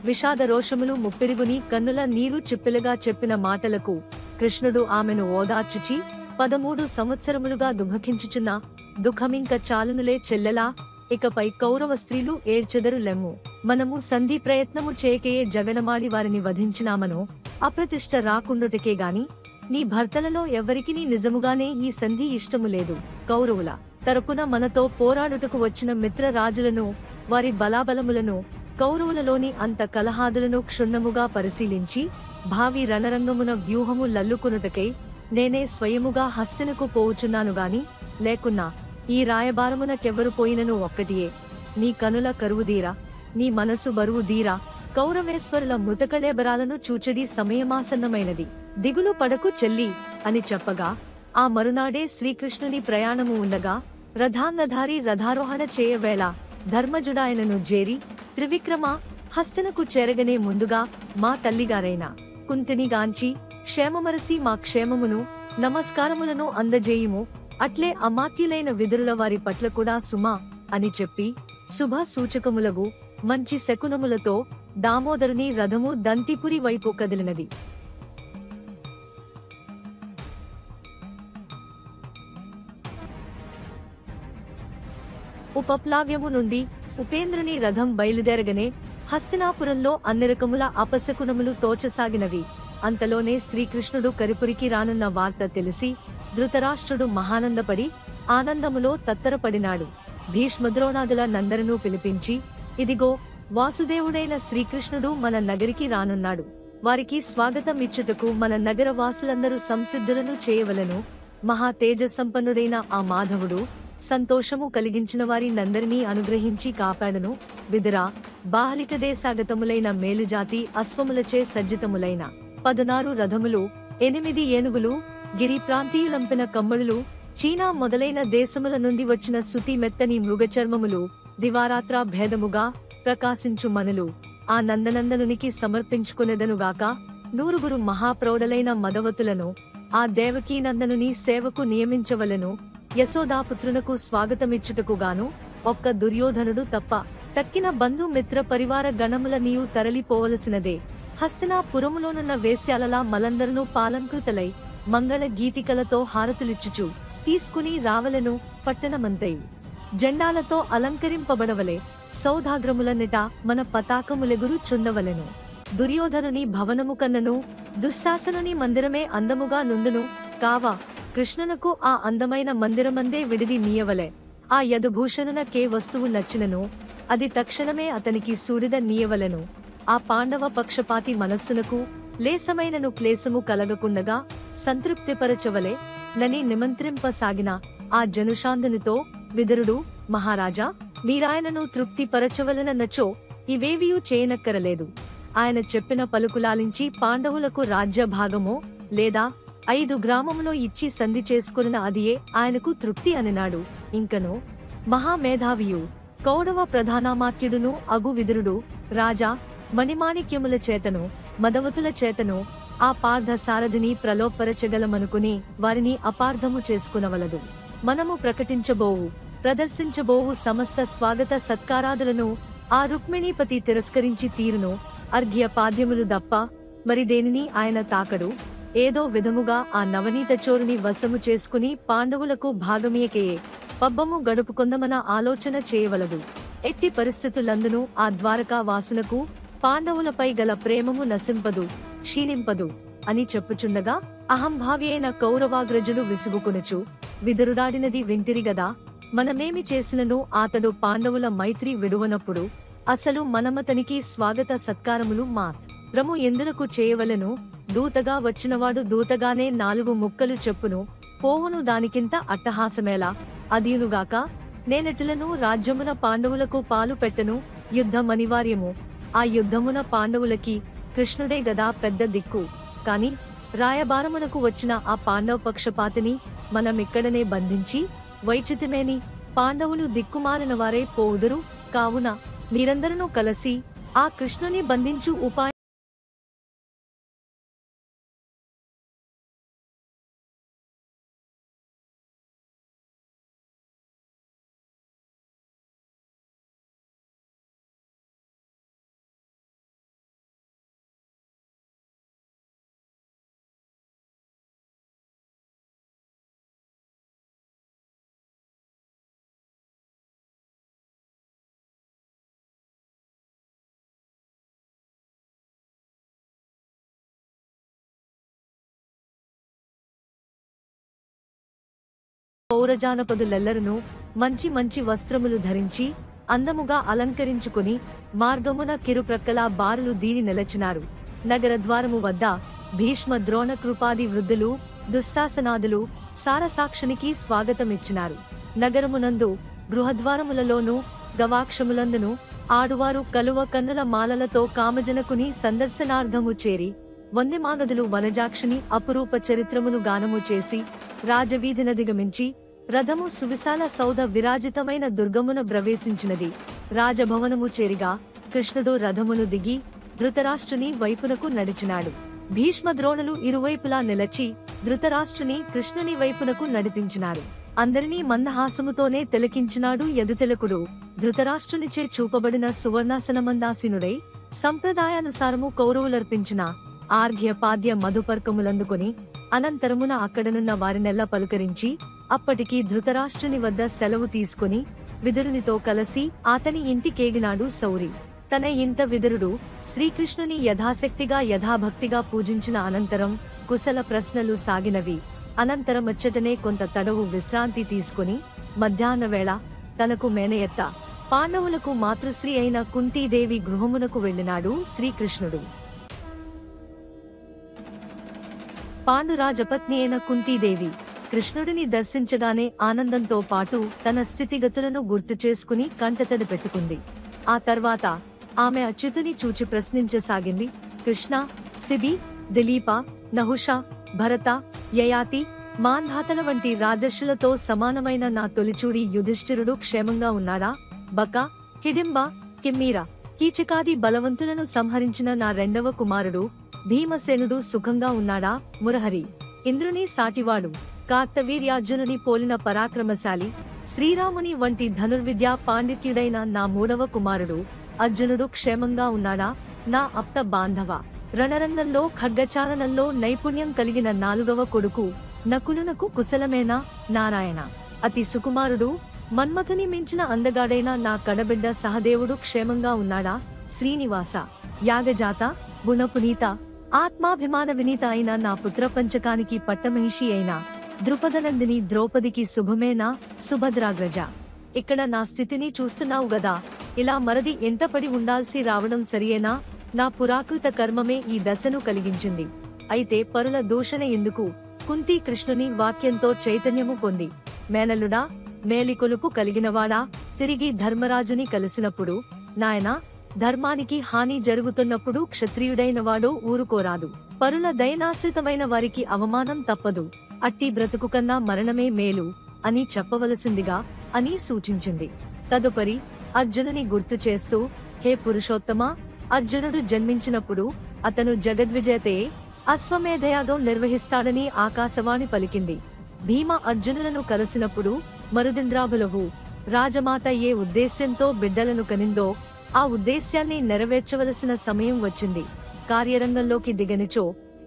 [SPEAKER 2] విషాద రోషములు ముప్పిరుగుని కన్నుల నీరు చిప్పిలుగా చెప్పిన మాటలకు కృష్ణుడు ఆమెను ఓదార్చుచి 13 సంవత్సరములుగా దుఃఖించుచున్న దుఃఖమింక చాలునులే చెల్లెలా ఇకపై కౌరవ స్త్రీలు ఏడ్చెదరు లెమ్ము మనము సంధి ప్రయత్నము చేయకయే జగడమాడి వారిని వధించినామనో అప్రతిష్ట రాకుండుటకే గాని నీ భర్తలలో ఎవరికినీ నిజముగానే ఈ సంధి ఇష్టము లేదు కౌరవుల తరపున మనతో పోరాడుటకు వచ్చిన మిత్ర రాజులను వారి బలాబలములను కౌరవులలోని అంత కలహాదులను క్షుణ్ణముగా పరిశీలించి భావి రణరంగమున వ్యూహము లల్లుకొనుటకై నేనే స్వయముగా హస్తినకు పోవుచున్నాను గాని లేకున్నా ఈ రాయబారమునకెవ్వరు పోయినను ఒక్కటియే నీ కనుల కరువుదీరా నీ మనసు బరువుదీరా కౌరవేశ్వరుల మృతకళేబరాలను చూచడి సమయమాసన్నమైనది దిగులు పడకు చెల్లి అని చెప్పగా ఆ మరునాడే శ్రీకృష్ణుని ప్రయాణము ఉండగా రథాంగధారి రథారోహణ చేయవేళ ధర్మజుడాయనను జేరి త్రివిక్రమ హస్తినకు చేరగనే ముందుగా మా తల్లిగారైన కుంతిని గాంచి క్షేమమరసి మా క్షేమమును నమస్కారములను అందజేయుము అట్లే అమాత్యులైన విదురుల వారి పట్ల కూడా సుమా అని చెప్పి శుభ సూచకములగు మంచి శకునములతో దామోదరుని రథము దంతిపురి వైపు కదిలినది. ఉపప్లావ్యము నుండి ఉపేంద్రుని రథం బయలుదేరగనే హస్తినాపురంలో అన్ని రకముల అపశకునములు తోచసాగినవి. అంతలోనే శ్రీకృష్ణుడు కరిపురికి రానున్న వార్త తెలిసి ధృతరాష్ట్రుడు మహానందపడి ఆనందములో తత్తరపడినాడు. భీష్మద్రోణాదుల నందరను పిలిపించి, ఇదిగో వాసుదేవుడైన శ్రీకృష్ణుడు మన నగరికి రానున్నాడు. వారికి స్వాగతమిచ్చుటకు మన నగర వాసులందరూ సంసిద్ధులను చేయవలను. మహా తేజసంపన్నుడైన ఆ మాధవుడు సంతోషము కలిగించిన వారి నందరినీ అనుగ్రహించి కాపాడను. విదురా, బాహలిక దేశాగతములైన మేలుజాతి అశ్వములచే సజ్జితములైన 16 రథములు, 8 ఏనుగులు, గిరి ప్రాంతీయులంపిన కమ్మడులు, చీనా మొదలైన దేశముల నుండి వచ్చిన సుతి మెత్తని మృగచర్మములు, దివారాత్రా భేదముగా ప్రకాశించు మనులు ఆ నందనందనునికి సమర్పించుకునేదనుగాక. 100 మహాప్రౌఢలైన మదవతులను ఆ దేవకీనందనుని సేవకు నియమించవలెను. యశోదాపుత్రునకు స్వాగతమిచ్చుటకుగాను ఒక్క దుర్యోధనుడు తప్ప తక్కిన బంధు మిత్ర పరివార గణముల నీవు తరలిపోవలసినదే. హస్తినాపురములోనున్న వేశ్యాలలా మలందరును పాలంకృతలై మంగళ గీతికలతో హారతులిచ్చుచు తీసుకుని రావలెను. పట్టణమంతయు జెండాలతో అలంకరింపబడవలే. సౌధాగ్రములన్నిట మన పతాకములెగురు చుండవలెను. దుర్యోధనుని భవనము కన్నను దుశ్శాసనుని మందిరమే అందముగా నుండును కావా. కృష్ణునకు ఆ అందమైన మందిరమందే విడిది నీయవలే. ఆ యదుభూషణునకే వస్తువు నచ్చినను అది తక్షణమే అతనికి సూడిద నీయవలెను. ఆ పాండవ పక్షపాతి మనస్సునకు లేసమైనను క్లేశము కలగకుండగా సంతృప్తిపరచవలే నని నిమంత్రింపసాగిన ఆ జనుషాందునితో విదురుడు, మహారాజా, మీరాయనను తృప్తి పరచవలనన్నచో ఇవేవియూ చేయనక్కరలేదు. ఆయన చెప్పిన పలుకులాలించి పాండవులకు రాజ్య భాగమో లేదా 5 గ్రామములో ఇచ్చి సంధి చేసుకున్న అదియే ఆయనకు తృప్తి అనినాడు. ఇంకను మహామేధావియు కౌరవ ప్రధానమాత్యుడును అగు విదురుడు, రాజా, మణిమాణిక్యముల చేతను మదవతుల చేతను ఆ పార్థ సారథిని ప్రలోపరచగలమనుకుని వారిని అపార్థము చేసుకునవలదు. మనము ప్రకటించబోవు ప్రదర్శించబోవు సమస్త స్వాగత సత్కారాదులను ఆ రుక్మిణీపతి తిరస్కరించి తీరును. అర్ఘ్య పాద్యములు దప్ప మరి దేనిని ఆయన తాకడు. ఏదో విధముగా ఆ నవనీత చోరుని వశము చేసుకుని పాండవులకు భాగమీయకేయే పబ్బము గడుపుకొందమన ఆలోచన చేయవలదు. ఎట్టి పరిస్థితులందును ఆ ద్వారకా వాసులకు పాండవులపై గల ప్రేమము నశింపదు, క్షీణింపదు అని చెప్పుచుండగా అహంభావి అయిన కౌరవాగ్రజులు విసుగుకొనుచు, విదురుడాడినది వింటిరిగదా, మనమేమి చేసినను ఆతడు పాండవుల మైత్రి విడువనప్పుడు అసలు మనమతనికి స్వాగత సత్కారములు మాత్రము ఎందులకు చేయవలెను. దూతగా వచ్చినవాడు దూతగానే 4 ముక్కలు చెప్పును పోవును, దానికింత అట్టహాసమేలా. అదియునుగాక నేనెటులను రాజ్యమున పాండవులకు పాలు పెట్టను. యుద్ధం అనివార్యము. ఆ యుద్ధమున పాండవులకి కృష్ణుడే గదా పెద్ద దిక్కు. కాని రాయబారమునకు వచ్చిన ఆ పాండవ పక్షపాతిని మనమిక్కడనే బంధించి వైచితిమేని. పాండవులు దిక్కుమాలిన వారే పోవుదురు. కావున మీరందరూ కలిసి ఆ కృష్ణుని బంధించు ఉపాయం పౌరజానపదులెల్లరును మంచి మంచి వస్త్రములు ధరించి అందముగా అలంకరించుకుని మార్గమున కిరుప్రక్కలా బారులు దీని నిలచినారు. నగర ద్వారము వద్ద భీష్మ ద్రోణ కృపాది వృద్ధులు దుశ్శాసనాదులు సారసాక్షునికి స్వాగతమిచ్చినారు. నగరమునందు గృహద్వారములలోనూ గవాక్షములందును ఆడువారు కలువ కన్నుల మాలలతో కామజనకుని సందర్శనార్థము చేరి వందెమాగదులు వనజాక్షిని అపురూప చరిత్రమును గానము చేసి రాజవీధినదిగమించి రథము సువిశాల సౌధ విరాజితమైన దుర్గమున ప్రవేశించినది. రాజభవనము చేరిగా కృష్ణుడు రథమును దిగి ధృతరాష్ట్రుని వైపునకు నడిచినాడు. భీష్మద్రోణులు ఇరువైపులా నిలచి ధృతరాష్ట్రుని కృష్ణుని వైపునకు నడిపించినారు. అందరినీ మందహాసముతోనే తిలకించినాడు యదుతిలకుడు. ధృతరాష్ట్రునిచే చూపబడిన సువర్ణాసనమందాసీనుడై సంప్రదాయానుసారము కౌరవులర్పించిన ఆర్ఘ్య పాద్య మధుపర్కములందుకొని అనంతరమున అక్కడనున్న వారినెల్ల పలుకరించి అప్పటికి ధృతరాష్ట్రుని వద్ద సెలవు తీసుకుని విదురునితో కలసి అతని ఇంటికేగినాడు సౌరి. తన ఇంట విదురుడు శ్రీకృష్ణుని యథాశక్తిగా యథాభక్తిగా పూజించిన అనంతరం కుశల ప్రశ్నలు సాగినవి. అనంతరమచ్చటనే కొంత తడవు విశ్రాంతి తీసుకుని మధ్యాహ్నవేళ తనకు మేనయత్త పాండవులకు మాతృశ్రీ అయిన కుంతీదేవి గృహమునకు వెళ్లినాడు శ్రీకృష్ణుడు. పాండురాజపత్ని అయిన కుంతీదేవి కృష్ణుడిని దర్శించగానే ఆనందంతో పాటు తన స్థితిగతులను గుర్తు చేసుకుని కంటతడి పెట్టుకుంది. ఆ తర్వాత ఆమె అచ్యుతుని చూచి ప్రశ్నించసాగింది. కృష్ణ, శిబి, దిలీప, నహుష, భరత, యయాతి, మాంధాతల వంటి రాజర్షులతో సమానమైన నా తొలిచూడి యుధిష్ఠిరుడు క్షేమంగా ఉన్నాడా? బక, హిడింబ, కిమ్మీర, కీచకాది బలవంతులను సంహరించిన నా 2వ కుమారుడు భీమసేనుడు సుఖంగా ఉన్నాడా? మురహరి, ఇంద్రుని సాటివాడు, కార్తవీర్యార్జునుని పోలిన పరాక్రమశాలి, శ్రీరాముని వంటి ధనుర్విద్యా పాండిత్యుడైన నా 3వ కుమారుడు అర్జునుడు క్షేమంగా ఉన్నాడా? నా ఆప్త బాంధవ, రణరంగంలో ఖడ్గచాలనంలో నైపుణ్యం కలిగిన 4వ కొడుకు నకులునకు కుశలమేనా? నారాయణ, అతి సుకుమారుడు, మన్మథుని మించిన అందగాడైన నా కడబిడ్డ సహదేవుడు క్షేమంగా ఉన్నాడా? శ్రీనివాస, యాగజాత, గుణపునీత, ఆత్మాభిమాన వినీత అయిన నా పుత్రపంచకానికి పట్టమహిషి అయిన ద్రుపదనందిని ద్రౌపదికి శుభమేనా? సుభద్రాగ్రజ, ఇక్కడ నా స్థితిని చూస్తున్నావు గదా, ఇలా మరది ఎంటపడి ఉండాల్సి రావడం సరియేనా? నా పురాకృత కర్మమే ఈ దశను కలిగించింది. అయితే పరుల దూషణ ఎందుకు? కుంతి కృష్ణుని వాక్యంతో చైతన్యము పొంది, మేనలుడా, మేలికొలుపు కలిగినవాడా, తిరిగి ధర్మరాజుని కలిసినప్పుడు, నాయనా, ధర్మానికి హాని జరుగుతున్నప్పుడు క్షత్రియుడైన వాడు ఊరుకోరాదు. పరుల దయనాశ్రితమైన వారికి అవమానం తప్పదు. అట్టి బ్రతుకు కన్నా మరణమే మేలు అని చెప్పవలసిందిగా అని సూచించింది. తదుపరి అర్జునుని గుర్తు చేస్తూ, హే పురుషోత్తమా, అర్జునుడు జన్మించినప్పుడు అతను జగద్విజేతే, అశ్వమేధయాగం నిర్వహిస్తాడని ఆకాశవాణి పలికింది. భీమ అర్జునులను కలిసినప్పుడు మరుదింద్రాభులవు రాజమాత ఏ ఉద్దేశ్యంతో బిడ్డలను కనిందో ఆ ఉద్దేశ్యాన్ని నెరవేర్చవలసిన సమయం వచ్చింది. కార్యరంగంలోకి దిగనిచో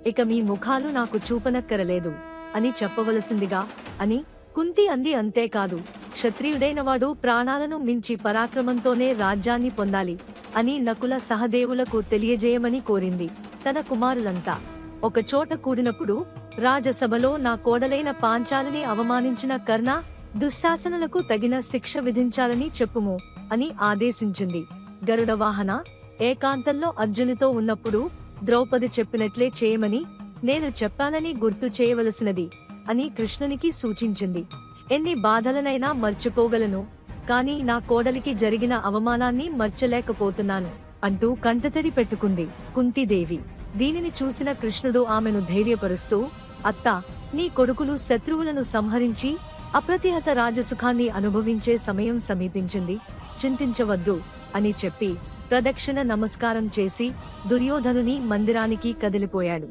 [SPEAKER 2] ఇక మీ ముఖాలు నాకు చూపనక్కరలేదు అని చెప్పవలసిందిగా అని కుంతి అంది. అంతేకాదు, క్షత్రియుడైన వాడు ప్రాణాలను మించి పరాక్రమంతోనే రాజ్యాన్ని పొందాలి అని నకుల సహదేవులకు తెలియజేయమని కోరింది. తన కుమారులంతా ఒకచోట కూడినప్పుడు రాజసభలో నా కోడలైన పాంచాలిని అవమానించిన కర్ణ, దుశ్శాసనులకు తగిన శిక్ష విధించాలని చెప్పుము అని ఆదేశించింది. గరుడ వాహన, ఏకాంతంలో అర్జునితో ఉన్నప్పుడు ద్రౌపది చెప్పినట్లే చేయమని నేను చెప్పానని గుర్తు చేయవలసినది అని కృష్ణునికి సూచించింది. ఎన్ని బాధలనైనా మర్చిపోగలను, కాని నా కోడలికి జరిగిన అవమానాన్ని మర్చలేకపోతున్నాను అంటూ కంటతడి పెట్టుకుంది కుంతీదేవి. దీనిని చూసిన కృష్ణుడు ఆమెను ధైర్యపరుస్తూ, అత్తా, నీ కొడుకులు శత్రువులను సంహరించి అప్రతిహత రాజసుఖాన్ని అనుభవించే సమయం సమీపించింది, చింతించవద్దు అని చెప్పి ప్రదక్షిణ నమస్కారం చేసి దుర్యోధనుని మందిరానికి కదిలిపోయాడు.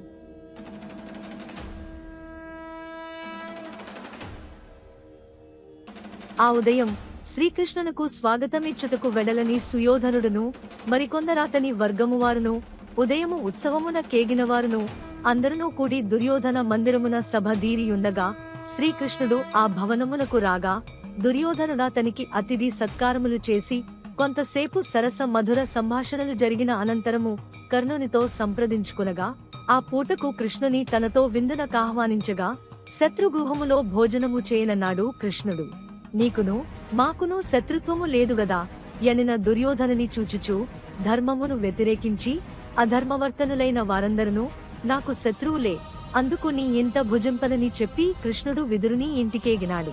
[SPEAKER 2] ఆ ఉదయం శ్రీకృష్ణునకు స్వాగతమిచ్చుటకు వెడలని సుయోధనుడును మరికొందరాతని వర్గమువారును ఉదయము ఉత్సవమున కేగినవారును అందరునూ కూడి దుర్యోధన మందిరమున సభ దీరియుండగా శ్రీకృష్ణుడు ఆ భవనమునకు రాగా దుర్యోధనుడాతనికి అతిథి సత్కారములు చేసి కొంతసేపు సరస మధుర సంభాషణలు జరిగిన అనంతరము కర్ణునితో సంప్రదించుకునగా ఆ పూటకు కృష్ణుని తనతో విందునకాహ్వానించగా శత్రుగృహములో భోజనము చేయనన్నాడు కృష్ణుడు. నీకును మాకును శత్రుత్వము లేదుగదా యనిన దుర్యోధనుని చూచుచూ, ధర్మమును వ్యతిరేకించి అధర్మవర్తనులైన వారందరూ నాకు శత్రువులే, అందుకు నీ ఇంట భుజింపనని చెప్పి కృష్ణుడు విదురుని ఇంటికేగినాడు.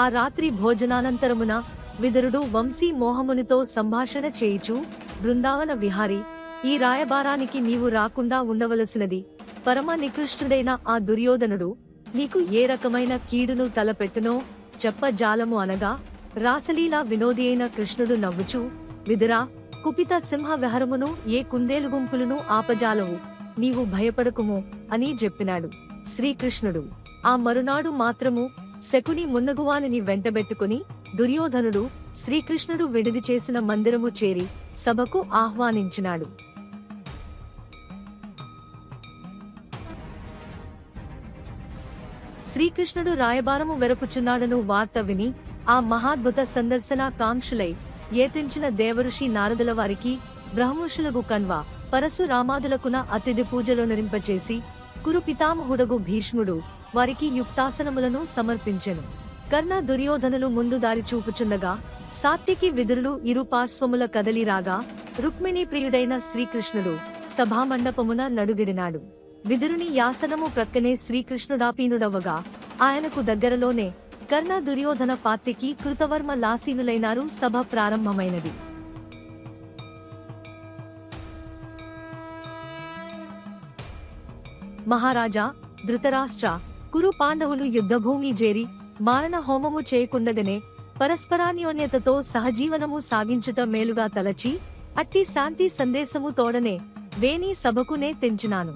[SPEAKER 2] ఆ రాత్రి భోజనానంతరమున విదురుడు వంశీ మోహమునితో సంభాషణ చేయుచు, బృందావన విహారి, ఈ రాయబారానికి నీవు రాకుండా ఉండవలసినది. పరమ నికృష్టుడైన ఆ దుర్యోధనుడు నీకు ఏ రకమైన కీడును తలపెట్టునో చెప్పజాలము అనగా, రాసలీలా వినోది అయిన కృష్ణుడు నవ్వుచూ, విదురా, కుపిత సింహ విహరమును ఏ కుందేలు గుంపులను ఆపజాలవు, నీవు భయపడకుము అని చెప్పినాడు. శ్రీకృష్ణుడు ఆ మరునాడు మాత్రము శకుని మున్నగువానిని వెంటబెట్టుకుని దుర్యోధనుడు శ్రీకృష్ణుడు విడిది చేసిన మందిరము చేరి సభకు ఆహ్వానించినాడు. శ్రీకృష్ణుడు రాయబారము వెరపుచున్నాడను వార్త విని ఆ మహాద్భుత సందర్శన కాంక్షులై ఏతించిన దేవఋషి నారదుల వారికి బ్రహ్మర్షులగు కణ్వ పరశురామాదులకున అతిథి పూజలు నరింపచేసి కురు పితామహుడగు భీష్ముడు వారికి యుక్తాసనములను సమర్పించెను. కర్ణ దుర్యోధనులు ముందు దారి చూపుచుండగా సాత్యకి విదురులు ఇరు పార్శ్వముల కదలిరాగా రుక్మిణీ ప్రియుడైన శ్రీకృష్ణుడు సభామండపమున నడుగిడినాడు. విదురుని యాసనము ప్రక్కనే శ్రీకృష్ణుడాపీనుడవగా ఆయనకు దగ్గరలోనే కర్ణ దుర్యోధన పాత్యకి కృతవర్మ లాసీనులైనారు. సభ ప్రారంభమైనది. మహారాజా, ధృతరాష్ట్ర, కురు పాండవులు యుద్ధభూమి చేరి మారణ హోమము చేయకుండగనే పరస్పరాన్యోన్యతతో సహజీవనము సాగించుట మేలుగా తలచి అట్టి శాంతి సందేశము తోడనే వేణి సభకునే తెంచినాను.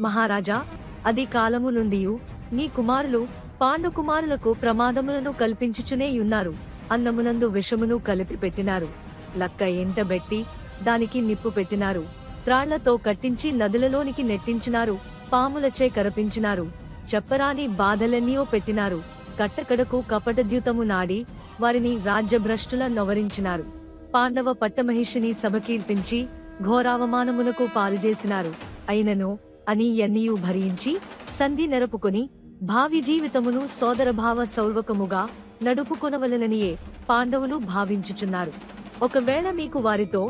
[SPEAKER 2] మహారాజా, అది కాలము నుండియు నీ కుమారులు పాండుకుమారులకు ప్రమాదములను కల్పించుచునే యున్నారు. అన్నమునందు విషమును కలిపి పెట్టినారు, లక్క ఎంటబెట్టి దానికి నిప్పు పెట్టినారు, త్రాళ్లతో కట్టించి నదులలోనికి నెట్టించినారు, పాములచే కరపించినారు, చెప్పరాని బాధలెన్నో పెట్టినారు, కట్టకడకు కపటద్యుతము నాడి వారిని రాజ్యభ్రష్టుల నొవరించినారు. పాండవ పట్టమహిషిని సభకీర్పించి ఘోరావమానమునకు పాలుచేసినారు. అయినను అని ఎన్నియు భరించి సంధి నెరపుకొని భావి జీవితమును సోదరభావ సౌర్వకముగా నడుపుకొనవలననియే పాండవులు భావించుచున్నారు. ఒకవేళ మీకు వారితో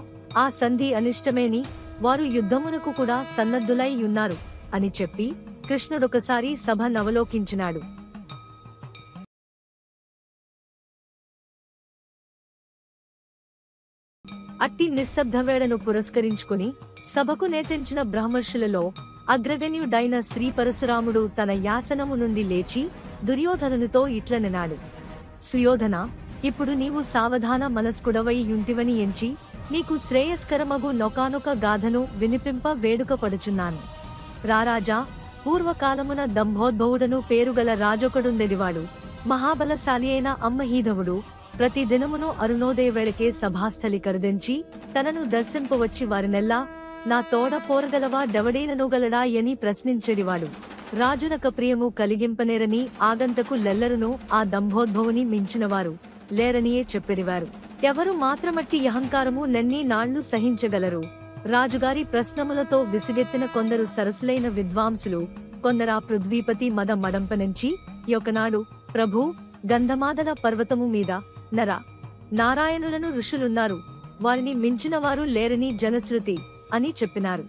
[SPEAKER 2] ఆ సంధి అనిష్టమేని వారు యుద్ధమునకు కూడా సన్నద్ధులై ఉన్నారు అని చెప్పి కృష్ణుడొకసారి సభ నవలోకించినాడు. అట్టి నిశ్శబ్దవేళను పురస్కరించుకుని సభకు నేతించిన బ్రహ్మర్షులలో అగ్రగణ్యుడైన శ్రీ పరశురాముడు తన యాసనము నుండి లేచి దుర్యోధనునితో ఇట్లనెనాడు. సుయోధన, ఇప్పుడు నీవు సావధాన మనస్కుడవై యుంటివని ఎంచి నీకు శ్రేయస్కరమగు నొకానొక గాథను వినిపింప వేడుక పడుచున్నాను. రారాజా, పూర్వకాలమున దంభోద్భవుడను పేరుగల రాజొకడుండెడివాడు. మహాబలశాలి అయిన అమ్మహీధవుడు ప్రతి దినమును అరుణోదయ వేళకే సభాస్థలి కరుదెంచి తనను దర్శింపవచ్చి వారినెల్లా నా తోడ పోరగలవా డెవడేననుగలడా అని ప్రశ్నించెడివాడు. రాజునక ప్రియము కలిగింపనేరని ఆగంతకు లెల్లరును ఆ దంభోద్భవుని మించినవారు లేరనియే చెప్పెడివారు. ఎవరు మాత్రమట్టి అహంకారము నన్ని నాళ్లు సహించగలరు? రాజుగారి ప్రశ్నములతో విసిగెత్తిన కొందరు సరసులైన విద్వాంసులు కొందరా పృథ్వీపతి మద మడంపనుంచి యొకనాడు, ప్రభూ, గంధమాదన పర్వతము మీద నర నారాయణులను ఋషులున్నారు, వారిని మించినవారు లేరని జనశ్రుతి అని చెప్పినారు.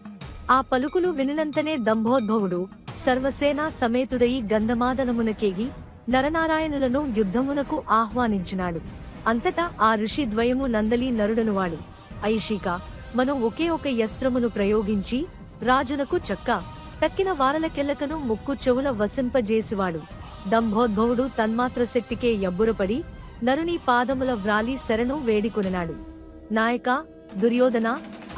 [SPEAKER 2] ఆ పలుకులు వినినంతనే దంభోద్భవుడు సర్వసేనా సమేతుడయి గంధమాదనమునకేగి నరనారాయణులను యుద్ధమునకు ఆహ్వానించినాడు. అంతటా ఆ ఋషి ద్వయము నందలి నరుడనువాడు ఐషిక మనం ఒకే ఒక యస్త్రమును ప్రయోగించి రాజునకు చక్క తక్కిన వారలకెల్లకను ముక్కు చెవుల వసింపజేసివాడు. దంభోద్భవుడు తన్మాత్ర శక్తికే యబ్బురపడి నరుని పాదముల వ్రాలి శరణు వేడికొనినాడు. నాయక దుర్యోధన,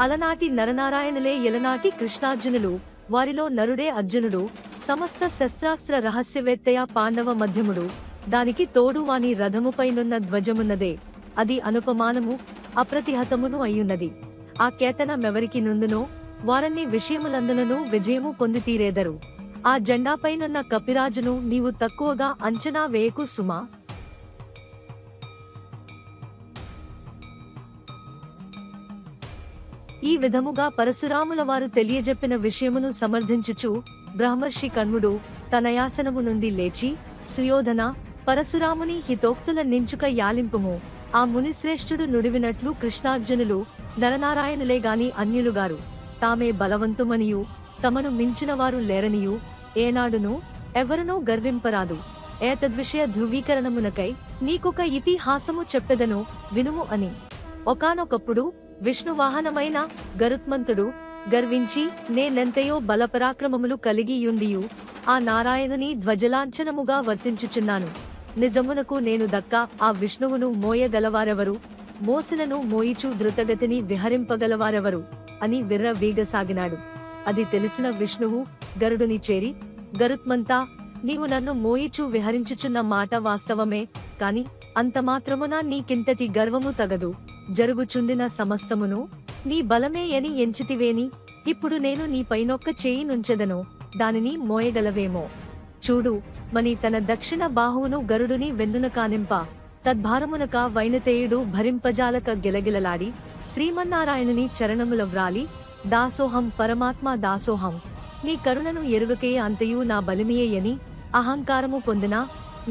[SPEAKER 2] అలనాటి నరనారాయణులే ఎలనాటి కృష్ణార్జునులు, వారిలో నరుడే అర్జునుడు, సమస్త శస్త్రాస్త్ర రహస్యవేత్తయ పాండవ మధ్యముడు, దానికి తోడు వాని రథముపైనున్న ధ్వజమున్నదే, అది అనుపమానము అప్రతిహతమును అయ్యున్నది. ఆ కేతనమెవరికి నుండునో వారన్ని విషయములందులను విజయము పొందితీరేదరు. ఆ జెండాపైనున్న కపిరాజును నీవు తక్కువగా అంచనా వేయకు సుమా. ఈ విధముగా పరశురాముల వారు తెలియజెప్పిన విషయమును సమర్థించుచు బ్రహ్మర్షి కణ్వుడు తన యాసనము నుండి లేచి, సుయోధన, పరశురాముని హితోక్తుల నించుక యాలింపుము. ఆ మునిశ్రేష్ఠుడు నుడివినట్లు కృష్ణార్జునులు నరనారాయణులేగాని అన్యులుగారు. తామే బలవంతుమనియు తమను మించినవారు లేరనియు ఏనాడును ఎవరునూ గర్వింపరాదు. ఏతద్విషయ ధృవీకరణమునకై నీకొక ఇతిహాసము చెప్పెదను వినుము అని. ఒకానొకప్పుడు విష్ణువాహనమైన గరుత్మంతుడు గర్వించి నేనెంతయో బలపరాక్రమములు కలిగియుండియు ఆ నారాయణుని ధ్వజలాంఛనముగా వర్తించుచున్నాను. నిజమునకు నేను దక్క ఆ విష్ణువును మోయగలవారెవరు? మోసినను మోయిచు ద్రుతగతిని విహరింపగలవారెవరు అని విర్రవీగసాగినాడు. అది తెలిసిన విష్ణువు గరుడుని చేరి, గరుత్మంతా, నీవు నన్ను మోయిచూ విహరించుచున్న మాట వాస్తవమే, కాని అంతమాత్రమున నీకింతటి గర్వము తగదు. జరుగుచుండిన సమస్తమును నీ బలమే అని ఎంచితివేని. ఇప్పుడు నేను నీ పైనొక్క చేయి నుంచెదను, దానిని మోయగలవేమో. చూడు మని తన దక్షిణ బాహువును గరుడుని వెన్నున కానింప తద్భారమునక వైనతేయుడు భరింపజాలక గిలగిలలాడి శ్రీమన్నారాయణుని చరణముల వ్రాలి, దాసోహం పరమాత్మా దాసోహం, నీ కరుణను ఎరుగకే అంతయు నా బలిమియేయని అహంకారము పొందినా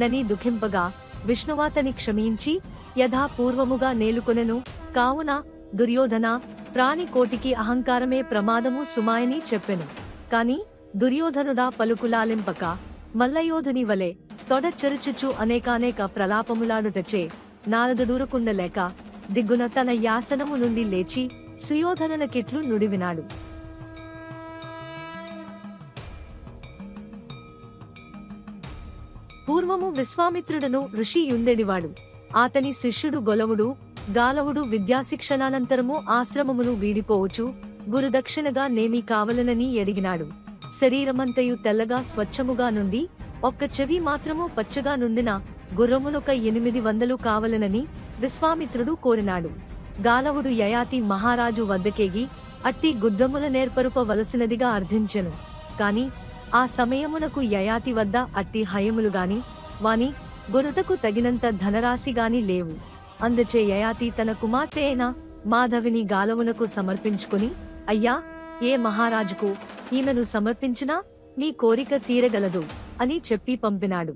[SPEAKER 2] నని దుఃఖింపగా విష్ణువాతని క్షమించి యథాపూర్వముగా నేలుకొనెను. కావున దుర్యోధన, ప్రాణికోటికి అహంకారమే ప్రమాదము సుమాయని చెప్పెను. కాని దుర్యోధనుడా పలుకులాలింపక మల్లయోధుని వలె తొడ చెరుచుచు అనేకానేక ప్రలాపములాడుటచే నారదుడూరకుండలేక దిగ్గున తన యాసనము నుండి లేచి సుయోధనునకిట్లు నుడివినాడు. పూర్వము విశ్వామిత్రుడను ఋషి యుండెడివాడు. ఆతని శిష్యుడు గొలవుడు గాలవుడు విద్యాశిక్షణానంతరము ఆశ్రమమును వీడిపోవచ్చు గురుదక్షిణగా నేమి కావలనని ఎడిగినాడు. శరీరమంతయు తెల్లగా స్వచ్ఛముగా నుండి ఒక్క చెవి మాత్రము పచ్చగా నుండిన గుర్రములొక 800 కావలనని విశ్వామిత్రుడు కోరినాడు. గాలవుడు యయాతి మహారాజు వద్దకేగి అట్టి గుడ్డముల నేర్పరుపవలసినదిగా అర్థించెను. కాని ఆ సమయమునకు యయాతి వద్ద అట్టి హయములుగాని వాని గొరుటకు తగినంత ధనరాశిగాని లేవు. అందుచే యయాతి తన కుమార్తె అయిన మాధవిని గాలవునకు సమర్పించుకుని, అయ్యా, ఏ మహారాజుకు ఈమెను సమర్పించినా మీ కోరిక తీరగలదు అని చెప్పి పంపినాడు.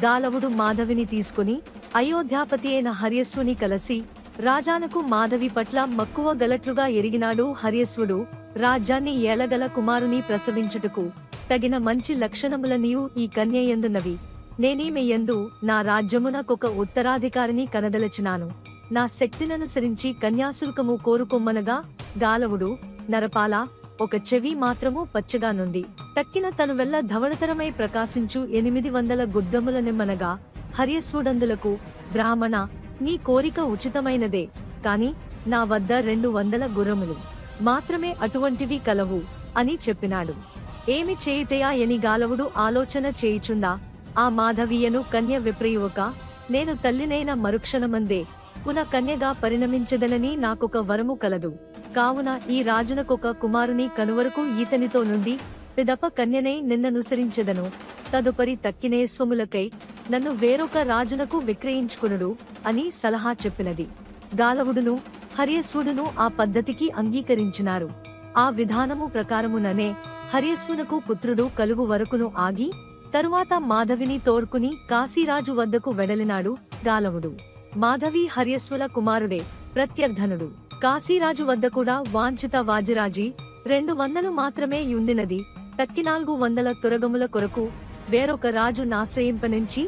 [SPEAKER 2] గాలవుడు మాధవిని తీసుకుని అయోధ్యాపతి అయిన హర్యశ్వుని కలసి రాజానకు మాధవి పట్ల మక్కువ గలట్లుగా ఎరిగినాడు. హర్యశ్వుడు రాజ్యాన్ని ఏలగల కుమారుని ప్రసవించుటకు తగిన మంచి లక్షణములనియు ఈ కన్యయందున్నవి. నేనీమె యందు నా రాజ్యమునకొక ఉత్తరాధికారిని కనదలచినాను. నా శక్తిననుసరించి కన్యాశుల్కము కోరుకొమ్మనగా గాలవుడు, నరపాల, ఒక చెవి మాత్రము పచ్చగా నుండి తక్కిన తనువెల్ల ధవళతరమై ప్రకాశించు 800 గుడ్డముల నిమ్మనగా హర్యశ్వుడందులకు, బ్రాహ్మణ, నీ కోరిక ఉచితమైనదే, కాని నా వద్ద 200 గుర్రములు మాత్రమే అటువంటివి కలవు అని చెప్పినాడు. ఏమి చేయుటయా ఎని గాలవుడు ఆలోచన చేయుచుండా ఆ మాధవీయను కన్య విప్రయువక, నేను తల్లినైన మరుక్షణమందే పునః కన్యగా పరిణమించదనని నాకొక వరము కలదు. కావున ఈ రాజునకొక కుమారుని కనువరకు ఈతనితో నుండి పిదప కన్యనై నిన్ననుసరించెదను. తదుపరి తక్కినే స్వములకై నన్ను వేరొక రాజునకు విక్రయించుకునుడు అని సలహా చెప్పినది. గాలవుడును హర్యశ్వుడును ఆ పద్ధతికి అంగీకరించినారు. ఆ విధానము ప్రకారముననే హర్యశ్వునకు పుత్రుడు కలుగు వరకును ఆగి తరువాత మాధవిని తోడ్కుని కాశీరాజు వద్దకు వెడలినాడు. గాలవుడు మాధవి హర్యశ్వుల కుమారుడే, ప్రత్యర్థనుడు. కాశీరాజు వద్ద కూడా వాంఛిత వాజిరాజీ 200 మాత్రమే యుండినది. తక్కి 400 తురగముల కొరకు వేరొక రాజు నాశ్రయింపనించి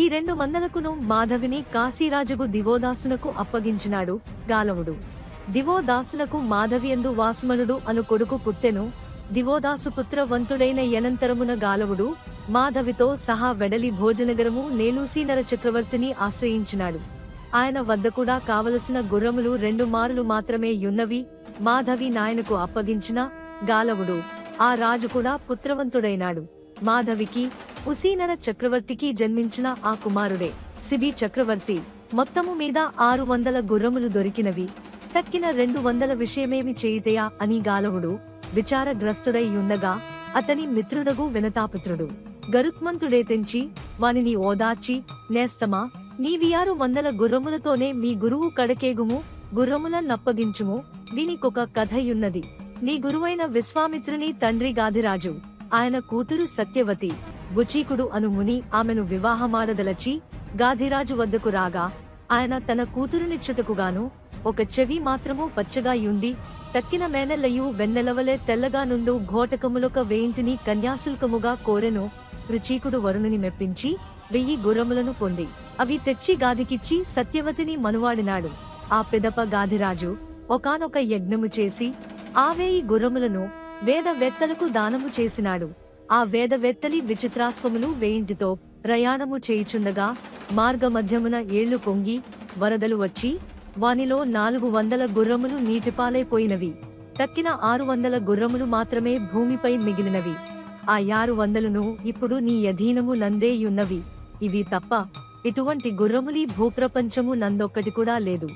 [SPEAKER 2] ఈ 200కును మాధవిని కాశీరాజుకు దివోదాసునకు అప్పగించినాడు. గాలవుడు దివోదాసునకు మాధవియందు వాసుమనుడు అను కొడుకు పుట్టెను. దివోదాసు పుత్రవంతుడైన యనంతరమున గాలవుడు మాధవితో సహా వెడలి భోజనగరము నేలూసీనర చక్రవర్తిని ఆశ్రయించినాడు. ఆయన వద్ద కూడా కావలసిన గుర్రములు 2 మారులు మాత్రమే యున్నవి. మాధవి నాయనకు అప్పగించిన గాలవుడు ఆ రాజు కూడా పుత్రవంతుడైనాడు. మాధవికి ఉసీనర చక్రవర్తికి జన్మించిన ఆ కుమారుడే సిబి చక్రవర్తి. మొత్తము మీద 600 గుర్రములు దొరికినవి. తక్కిన 200 విషయమేమి చేయుటయా అని గాలవుడు విచారగ్రస్తుడై యుండగా అతని మిత్రుడగు వినతాపుత్రుడు గరుత్మంతుడే తెంచి వానిని ఓదార్చి, నేస్తమా, నీవి 600 గుర్రములతోనే మీ గురువు కడకేగుము, గుర్రములన్నప్పగించుము. వీనికొక కథయున్నది. నీ గురువైన విశ్వామిత్రుని తండ్రి గాధిరాజు, ఆయన కూతురు సత్యవతి, బుచీకుడు అను ముని ఆమెను వివాహమాడదలచి గాధిరాజు వద్దకు రాగా, ఆయన తన కూతురునిచ్చుటకుగాను ఒక చెవి మాత్రము పచ్చగా యుండి తక్కిన మేనల్లయు వెన్నెలవలే తెల్లగా నుండు ఘోటకములొక 1000 కన్యాశుల్కముగా కోరెను. రుచీకుడు వరుణుని మెప్పించి 1000 గుర్రములను పొంది అవి తెచ్చి గాధికిచ్చి సత్యవతిని మనువాడినాడు. ఆ పిదప గాధిరాజు ఒకానొక యజ్ఞము చేసి ఆ 1000 గుర్రములను వేదవేత్తలకు దానము చేసినాడు. ఆ వేదవేత్తలి విచిత్రాశ్వములు 1000తో ప్రయాణము చేయుచుండగా మార్గమధ్యమున ఏళ్లు పొంగి వరదలు వచ్చి వానిలో 400 గుర్రములు నీటిపాలైపోయినవి. తక్కిన 600 గుర్రములు మాత్రమే భూమిపై మిగిలినవి. ఆ 600ను ఇప్పుడు నీ అధీనము నందే యున్నవి. ఇవి తప్ప ఇటువంటి గుర్రములి భూప్రపంచము నందొక్కటి కూడా లేదు.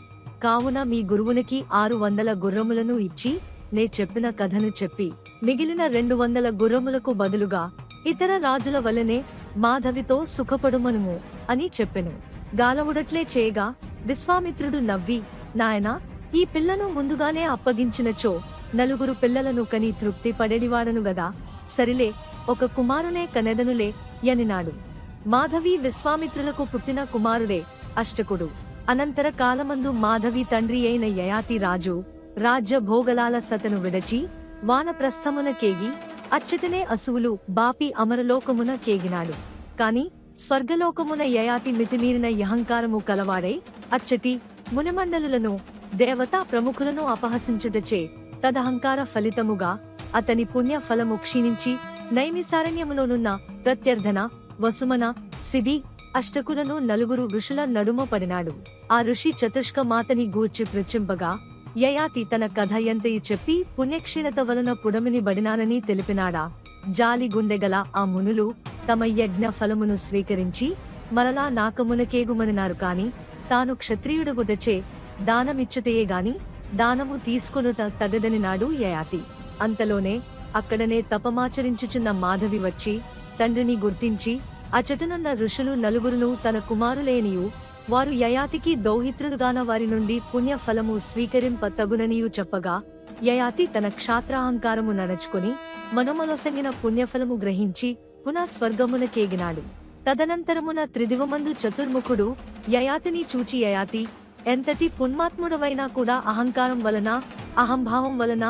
[SPEAKER 2] కావున మీ గురువునికి 600 గుర్రములను ఇచ్చి నే చెప్పిన కథను చెప్పి మిగిలిన 200 గుర్రములకు బదులుగా ఇతర రాజుల వలనే మాధవితో సుఖపడుమనుము అని చెప్పెను. గాలవుడట్లే చేయగా విశ్వామిత్రుడు నవ్వి, నాయనా, ఈ పిల్లను ముందుగానే అప్పగించినచో 4 పిల్లలను కని తృప్తి పడేడివాడను గదా, సరిలే, ఒక కుమారునే కనెదనులే యనినాడు. మాధవి విశ్వామిత్రులకు పుట్టిన కుమారుడే అష్టకుడు. అనంతర కాలమందు మాధవి తండ్రి అయిన యయాతి రాజు రాజ్య భోగలాల సతను విడచి వానప్రస్థమున కేగి అచ్చటనే అసువులు బాపి అమరలోకమున కేగినాడు. కాని స్వర్గలోకమున యయాతి మితిమీరిన యహంకారము కలవాడై అచ్చటి మునిమండలులను దేవతా ప్రముఖులను అపహసించుటచే తదహంకార ఫలితముగా అతని పుణ్య ఫలము క్షీణించి నైమిసారణ్యములోనున్న ప్రత్యర్థన, వసుమన, సిబి, అష్టకులను నలుగురు ఋషుల నడుమ పడినాడు. ఆ ఋషి చతుష్క మాతని గూర్చి పృచ్ఛింపగా యయాతి తన కథ ఎంతయి చెప్పి పుణ్యక్షీణత వలన పుడమిని బడినానని తెలిపినాడా. జాలి గుండెగల ఆ మునులు తమ యజ్ఞ ఫలమును స్వీకరించి మరలా నాకమునకేగుమనినారు కాని తాను క్షత్రియుడగుటచే దానమిచ్చుటయే గాని దానము తీసుకొనుట తగదనినాడు యయాతి. అంతలోనే అక్కడనే తపమాచరించుచున్న మాధవి వచ్చి తండ్రిని గుర్తించి అచటనున్న ఋషులు నలుగురును తన కుమారులేనియు వారు యయాతికి దౌహిత్రుడుగాన వారి నుండి పుణ్య ఫలము స్వీకరింప తగుననియు చెప్పగా యయాతి తన క్షాత్రాహంకారము నడచుకొని మనమొలసంగిన పుణ్యఫలము గ్రహించి పునః స్వర్గమునకేగినాడు. తదనంతరమున త్రిదివమందు చతుర్ముఖుడు యయాతిని చూచి యయాతి ఎంతటి పుణ్మాత్ముడవైనా కూడా అహంకారం వలన అహంభావం వలన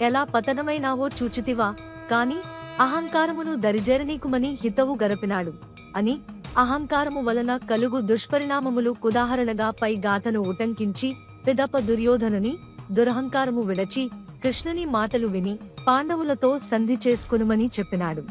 [SPEAKER 2] ఎలా పతనమైనావో చూచితివా కాని అహంకారమును దరిజేరనీకుమని హితవు గరపినాడు అని అహంకారము వలన కలుగు దుష్పరిణామములు కుదాహరణగా పై గాథను ఉటంకించి పిదప దుర్యోధనుని దురహంకారము విడచి కృష్ణుని మాటలు విని పాండవులతో సంధి చేసుకొనుమని చెప్పినాడు.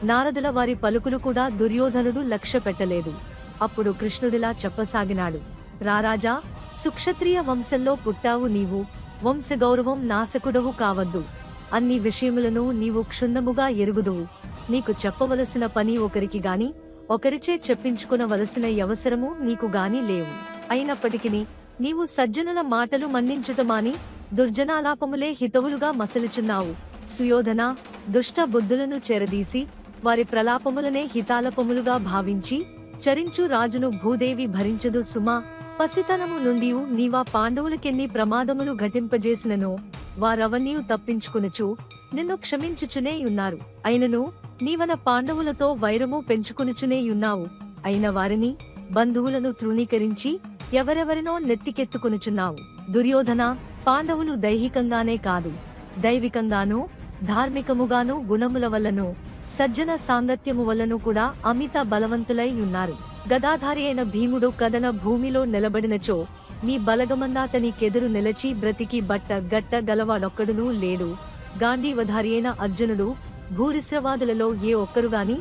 [SPEAKER 2] నారదుల వారి పలుకులు కూడా దుర్యోధనుడు లక్ష్య పెట్టలేదు. అప్పుడు కృష్ణుడిలా చెప్పసాగినాడు. రారాజా, సుక్షత్రియ వంశంలో పుట్టావు నీవు, వంశగౌరవం నాశకుడవు కావద్దు. అన్ని విషయములను నీవు క్షుణ్ణముగా ఎరుగుదువు. నీకు చెప్పవలసిన పని ఒకరికి గాని ఒకరిచే చెప్పించుకునవలసిన అవసరము నీకు గాని లేవు. అయినప్పటికిని నీవు సజ్జనుల మాటలు మన్నించుటమాని దుర్జనాలాపములే హితవులుగా మసలుచున్నావు. సుయోధన, దుష్ట బుద్ధులను చెరదీసి వారి ప్రలాపములనే హితాలపములుగా భావించి చరించు రాజును భూదేవి భరించదు సుమా. పసితనము నుండియు నీవా పాండవులకెన్ని ప్రమాదములు ఘటింపజేసిననో వారవన్నీయు తప్పించుకునుచు నిన్ను క్షమించుచునే యున్నారు. అయినను నీవన పాండవులతో వైరము పెంచుకునుచునేయున్నావు. అయిన వారిని బంధువులను తృణీకరించి ఎవరెవరినో నెత్తికెత్తుకొనుచున్నావు. దుర్యోధన, పాండవులు దైహికంగానే కాదు దైవికంగానూ ధార్మికముగాను గుణముల వల్లనూ సజ్జన సాంగత్యము వల్లను కూడా అమిత బలవంతులై ఉన్నారు. గదాధారి అయిన భీముడు కదన భూమిలో నిలబడినచో నీ బలగమందాతనికెదురు నిలచి బ్రతికి బట్ట గట్ట గలవాడొక్కడునూ లేడు. గాంధీవధారి అయిన అర్జునుడు భూరిశ్రవాదులలో ఏ ఒక్కరుగాని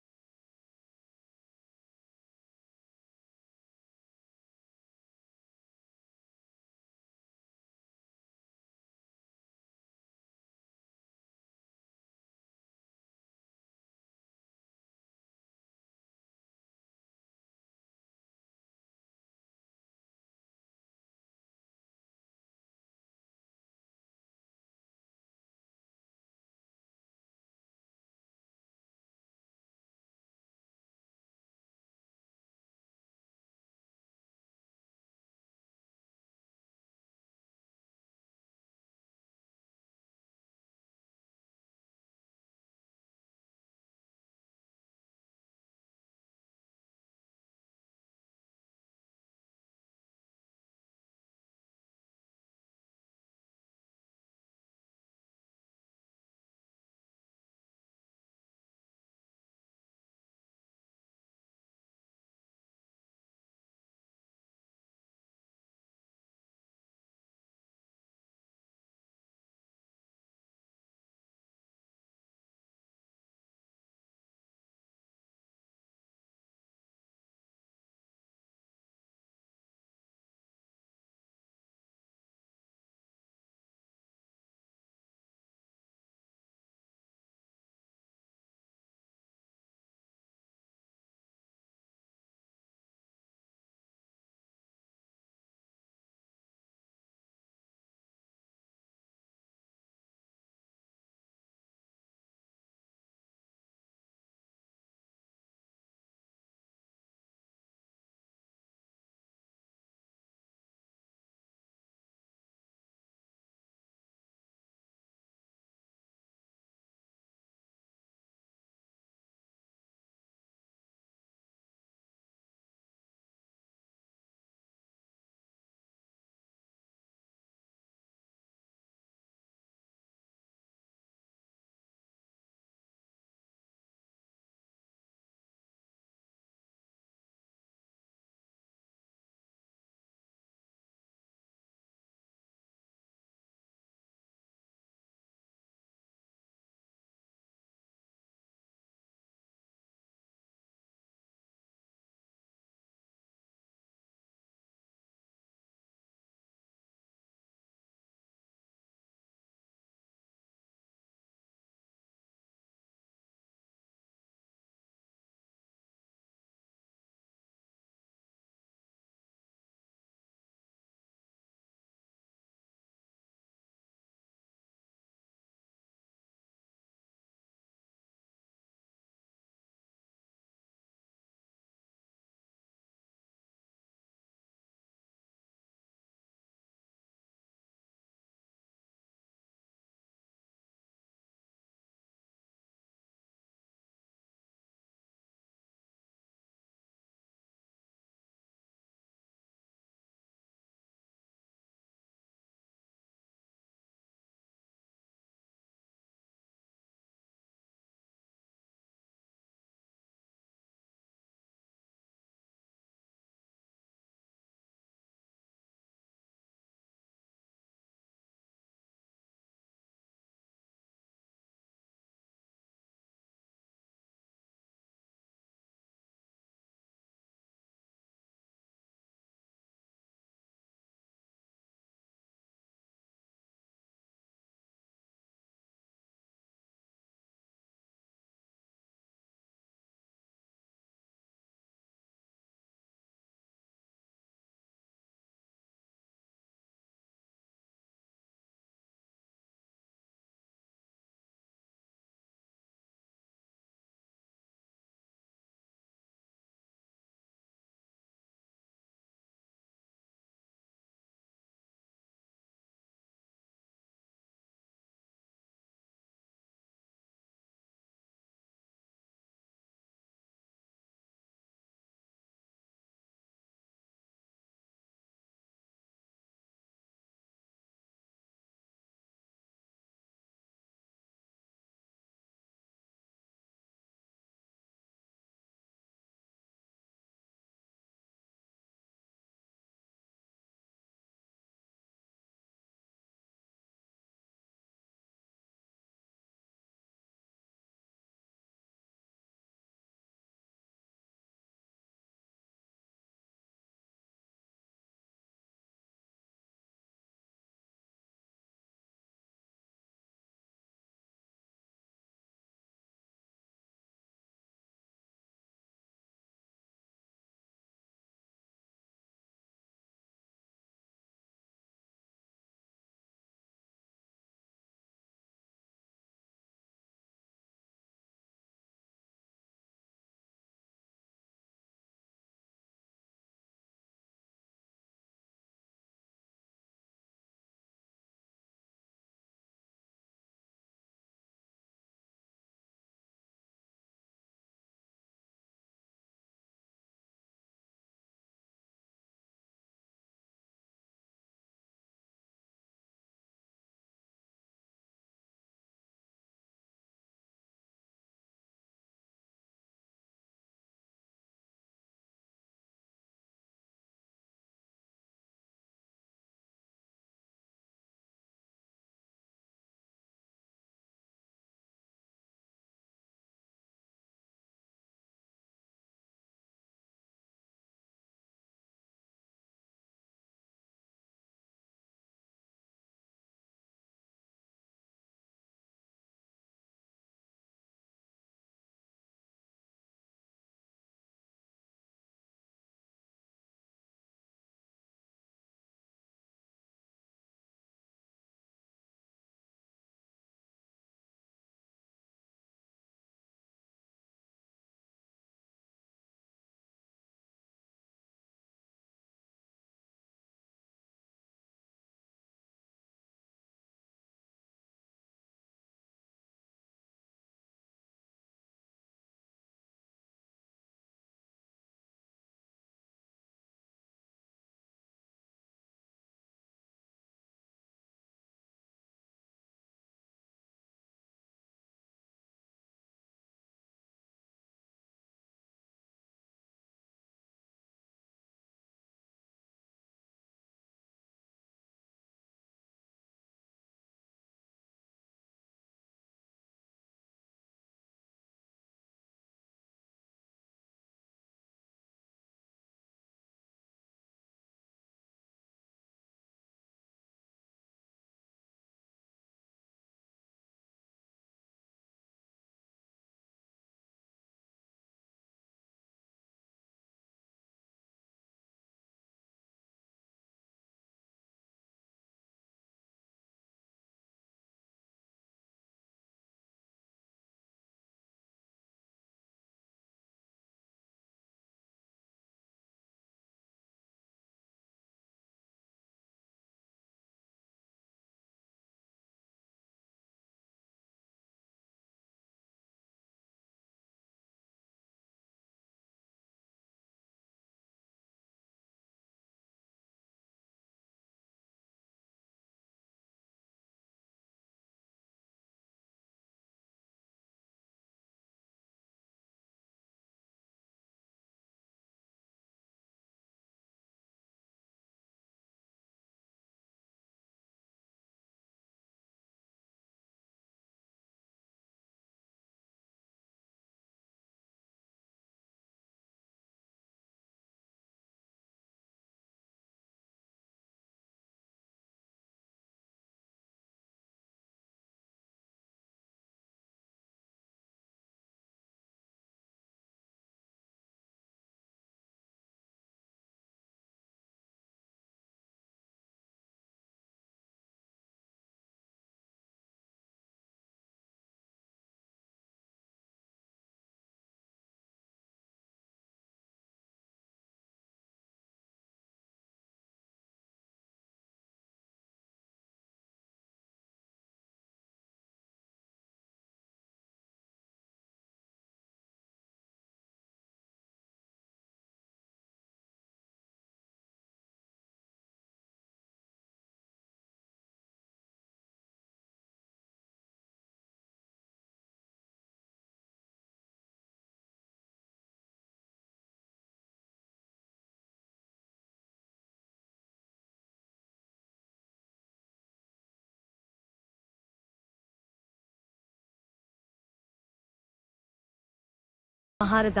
[SPEAKER 2] మహారథ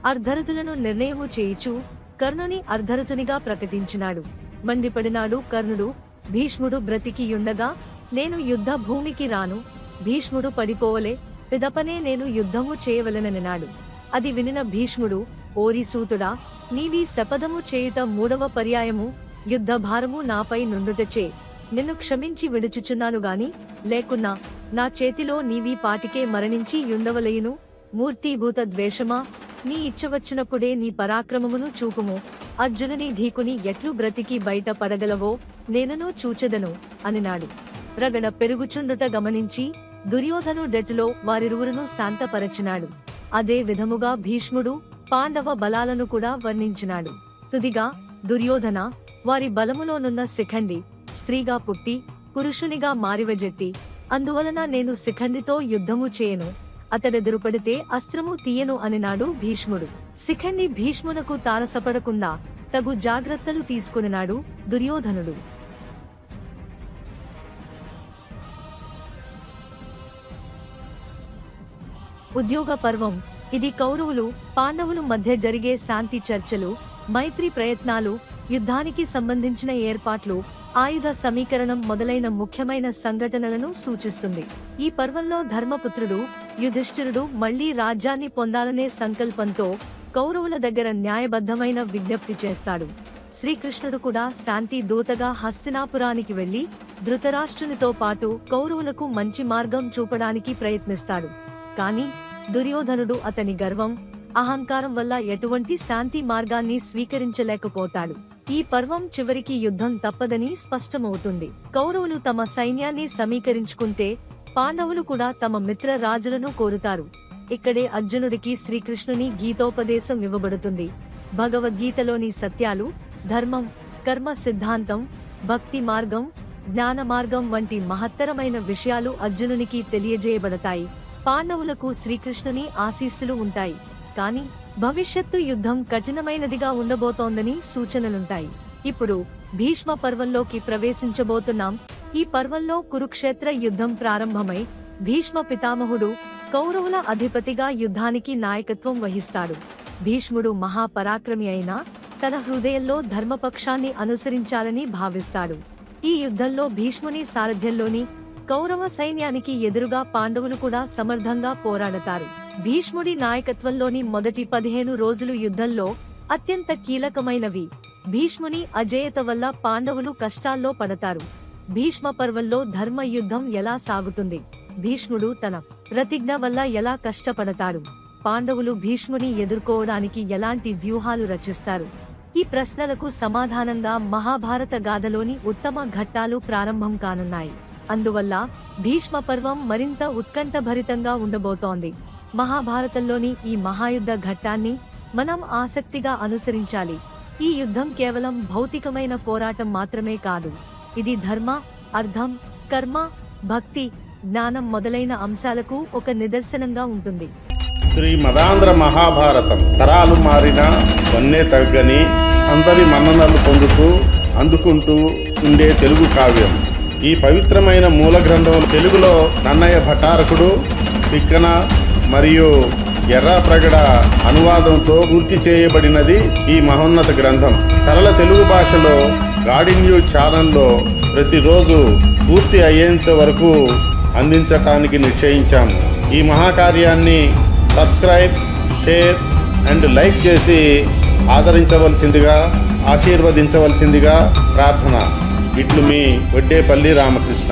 [SPEAKER 2] అర్ధరథులను నిర్ణయము చేయుచు కర్ణుని అర్ధరథునిగా ప్రకటించినాడు. మండిపడినాడు కర్ణుడు. భీష్ముడు బ్రతికియుండగా నేను యుద్ధ భూమికి రాను, భీష్ముడు పడిపోవలే, పిదపనే నేను యుద్ధము చేయవలెనన్నాడు. అది వినిన భీష్ముడు, ఓరి సూతుడా, నీవీ శపథము చేయుట 3వ పర్యాయము, యుద్ధ భారము నాపై నుండుటచే నిన్ను క్షమించి విడుచుచున్నాను గాని, లేకున్నా నా చేతిలో నీవీ పాటికే మరణించి యుండవలయును. మూర్తీభూత ద్వేషమా, నీ ఇచ్చవచ్చినప్పుడే నీ పరాక్రమమును చూపుము, అర్జునుని ఢీకుని ఎట్లు బ్రతికి బయట పడగలవో నేనును చూచెదను అనినాడు. రగడ పెరుగుచుండుట గమనించి దుర్యోధనుడెటులో వారిరువురును శాంతపరచినాడు. అదే విధముగా భీష్ముడు పాండవ బలాలను కూడా వర్ణించినాడు. తుదిగా దుర్యోధన, వారి బలములోనున్న శిఖండి స్త్రీగా పుట్టి పురుషునిగా మారివజెట్టి, అందువలన నేను శిఖండితో యుద్ధము చేయను, అతడెదురుపడితే అస్త్రము తీయను అనినాడు భీష్ముడు. శిఖండి భీష్మునకు తారసపడకుండా తగు జాగ్రత్తలు తీసుకునినాడు దుర్యోధనుడు. ఉద్యోగ పర్వం. ఇది కౌరవులు పాండవులు మధ్య జరిగే శాంతి చర్చలు, మైత్రి ప్రయత్నాలు, యుద్ధానికి సంబంధించిన ఏర్పాట్లు, ఆయుధ సమీకరణం మొదలైన ముఖ్యమైన సంఘటనలను సూచిస్తుంది. ఈ పర్వంలో ధర్మపుత్రుడు యుధిష్ఠిరుడు మళ్లీ రాజ్యాన్ని పొందాలనే సంకల్పంతో కౌరవుల దగ్గర న్యాయబద్ధమైన విజ్ఞప్తి చేస్తాడు. శ్రీకృష్ణుడు కూడా శాంతి దూతగా హస్తినాపురానికి వెళ్లి ధృతరాష్ట్రునితో పాటు కౌరవులకు మంచి మార్గం చూపడానికి ప్రయత్నిస్తాడు. కాని దుర్యోధనుడు అతని గర్వం, అహంకారం వల్ల ఎటువంటి శాంతి మార్గాన్ని స్వీకరించలేకపోతాడు. ఈ పర్వం చివరికి యుద్ధం తప్పదని స్పష్టమవుతుంది. కౌరవులు తమ సైన్యాన్ని సమీకరించుకుంటే పాండవులు కూడా తమ మిత్ర రాజులను కోరుతారు. ఇక్కడే అర్జునుడికి శ్రీకృష్ణుని గీతోపదేశం ఇవ్వబడుతుంది. భగవద్గీతలోని సత్యాలు, ధర్మం, కర్మ సిద్ధాంతం, భక్తి మార్గం, జ్ఞాన మార్గం వంటి మహత్తరమైన విషయాలు అర్జునునికి తెలియజేయబడతాయి. పాండవులకు శ్రీకృష్ణుని ఆశీస్సులు ఉంటాయి. కాని భవిష్యత్తు యుద్ధం కఠినమైనదిగా ఉండబోతోందని సూచనలుంటాయి. ఇప్పుడు భీష్మ పర్వంలోకి ప్రవేశించబోతున్నాం. ఈ పర్వంలో కురుక్షేత్ర యుద్ధం ప్రారంభమై భీష్మ పితామహుడు కౌరవుల అధిపతిగా యుద్ధానికి నాయకత్వం వహిస్తాడు. భీష్ముడు మహాపరాక్రమి అయినా తన హృదయంలో ధర్మపక్షాన్ని అనుసరించాలని భావిస్తాడు. ఈ యుద్ధంలో భీష్ముని సారథ్యంలోని కౌరవ సైన్యానికి ఎదురుగా పాండవులు కూడా సమర్థంగా పోరాడతారు. భీష్ముడి నాయకత్వంలోని మొదటి 15 రోజులు యుద్ధంలో అత్యంత కీలకమైనవి. భీష్ముని అజేయత వల్ల పాండవులు కష్టాల్లో పడతారు. భీష్మ పర్వంలో ధర్మ యుద్ధం ఎలా సాగుతుంది? భీష్ముడు తన ప్రతిజ్ఞ వల్ల ఎలా కష్టపడతాడు? పాండవులు భీష్ముని ఎదుర్కోవడానికి ఎలాంటి వ్యూహాలు రచిస్తారు? ఈ ప్రశ్నలకు సమాధానంగా మహాభారత గాథలోని ఉత్తమ ఘట్టాలు ప్రారంభం కానున్నాయి. అందువల్ల భీష్మ పర్వం మరింత ఉత్కంఠభరితంగా ఉండబోతోంది. మహాభారతంలోని ఈ మహాయుద్ధ ఘట్టాన్ని మనం ఆసక్తిగా అనుసరించాలి. ఈ యుద్ధం కేవలం భౌతికమైన పోరాటం మాత్రమే కాదు. ఇది ధర్మ, అర్థం, కర్మ, భక్తి, జ్ఞానం మొదలైన అంశాలకు ఒక నిదర్శనంగా ఉంటుంది.
[SPEAKER 1] శ్రీ మదాంధ్ర మహాభారతం తరాలు మారినా వన్నే తగ్గని, అందరి మన్ననలు పొందుతూ అందుకుంటూ ఉండే తెలుగు కావ్యం. ఈ పవిత్రమైన మూల గ్రంథం తెలుగులో నన్నయ్య భటారకుడు తిక్కన మరియు ఎర్రాప్రగడ అనువాదంతో పూర్తి చేయబడినది ఈ మహోన్నత గ్రంథం. సరళ తెలుగు భాషలో గాడి న్యూస్ ఛానల్లో ప్రతిరోజు పూర్తి అయ్యేంత వరకు అందించటానికి నిశ్చయించాము. ఈ మహాకార్యాన్ని సబ్స్క్రైబ్, షేర్ అండ్ లైక్ చేసి ఆదరించవలసిందిగా, ఆశీర్వదించవలసిందిగా ప్రార్థన. ఇట్లు మీ వడ్డేపల్లి రామకృష్ణ.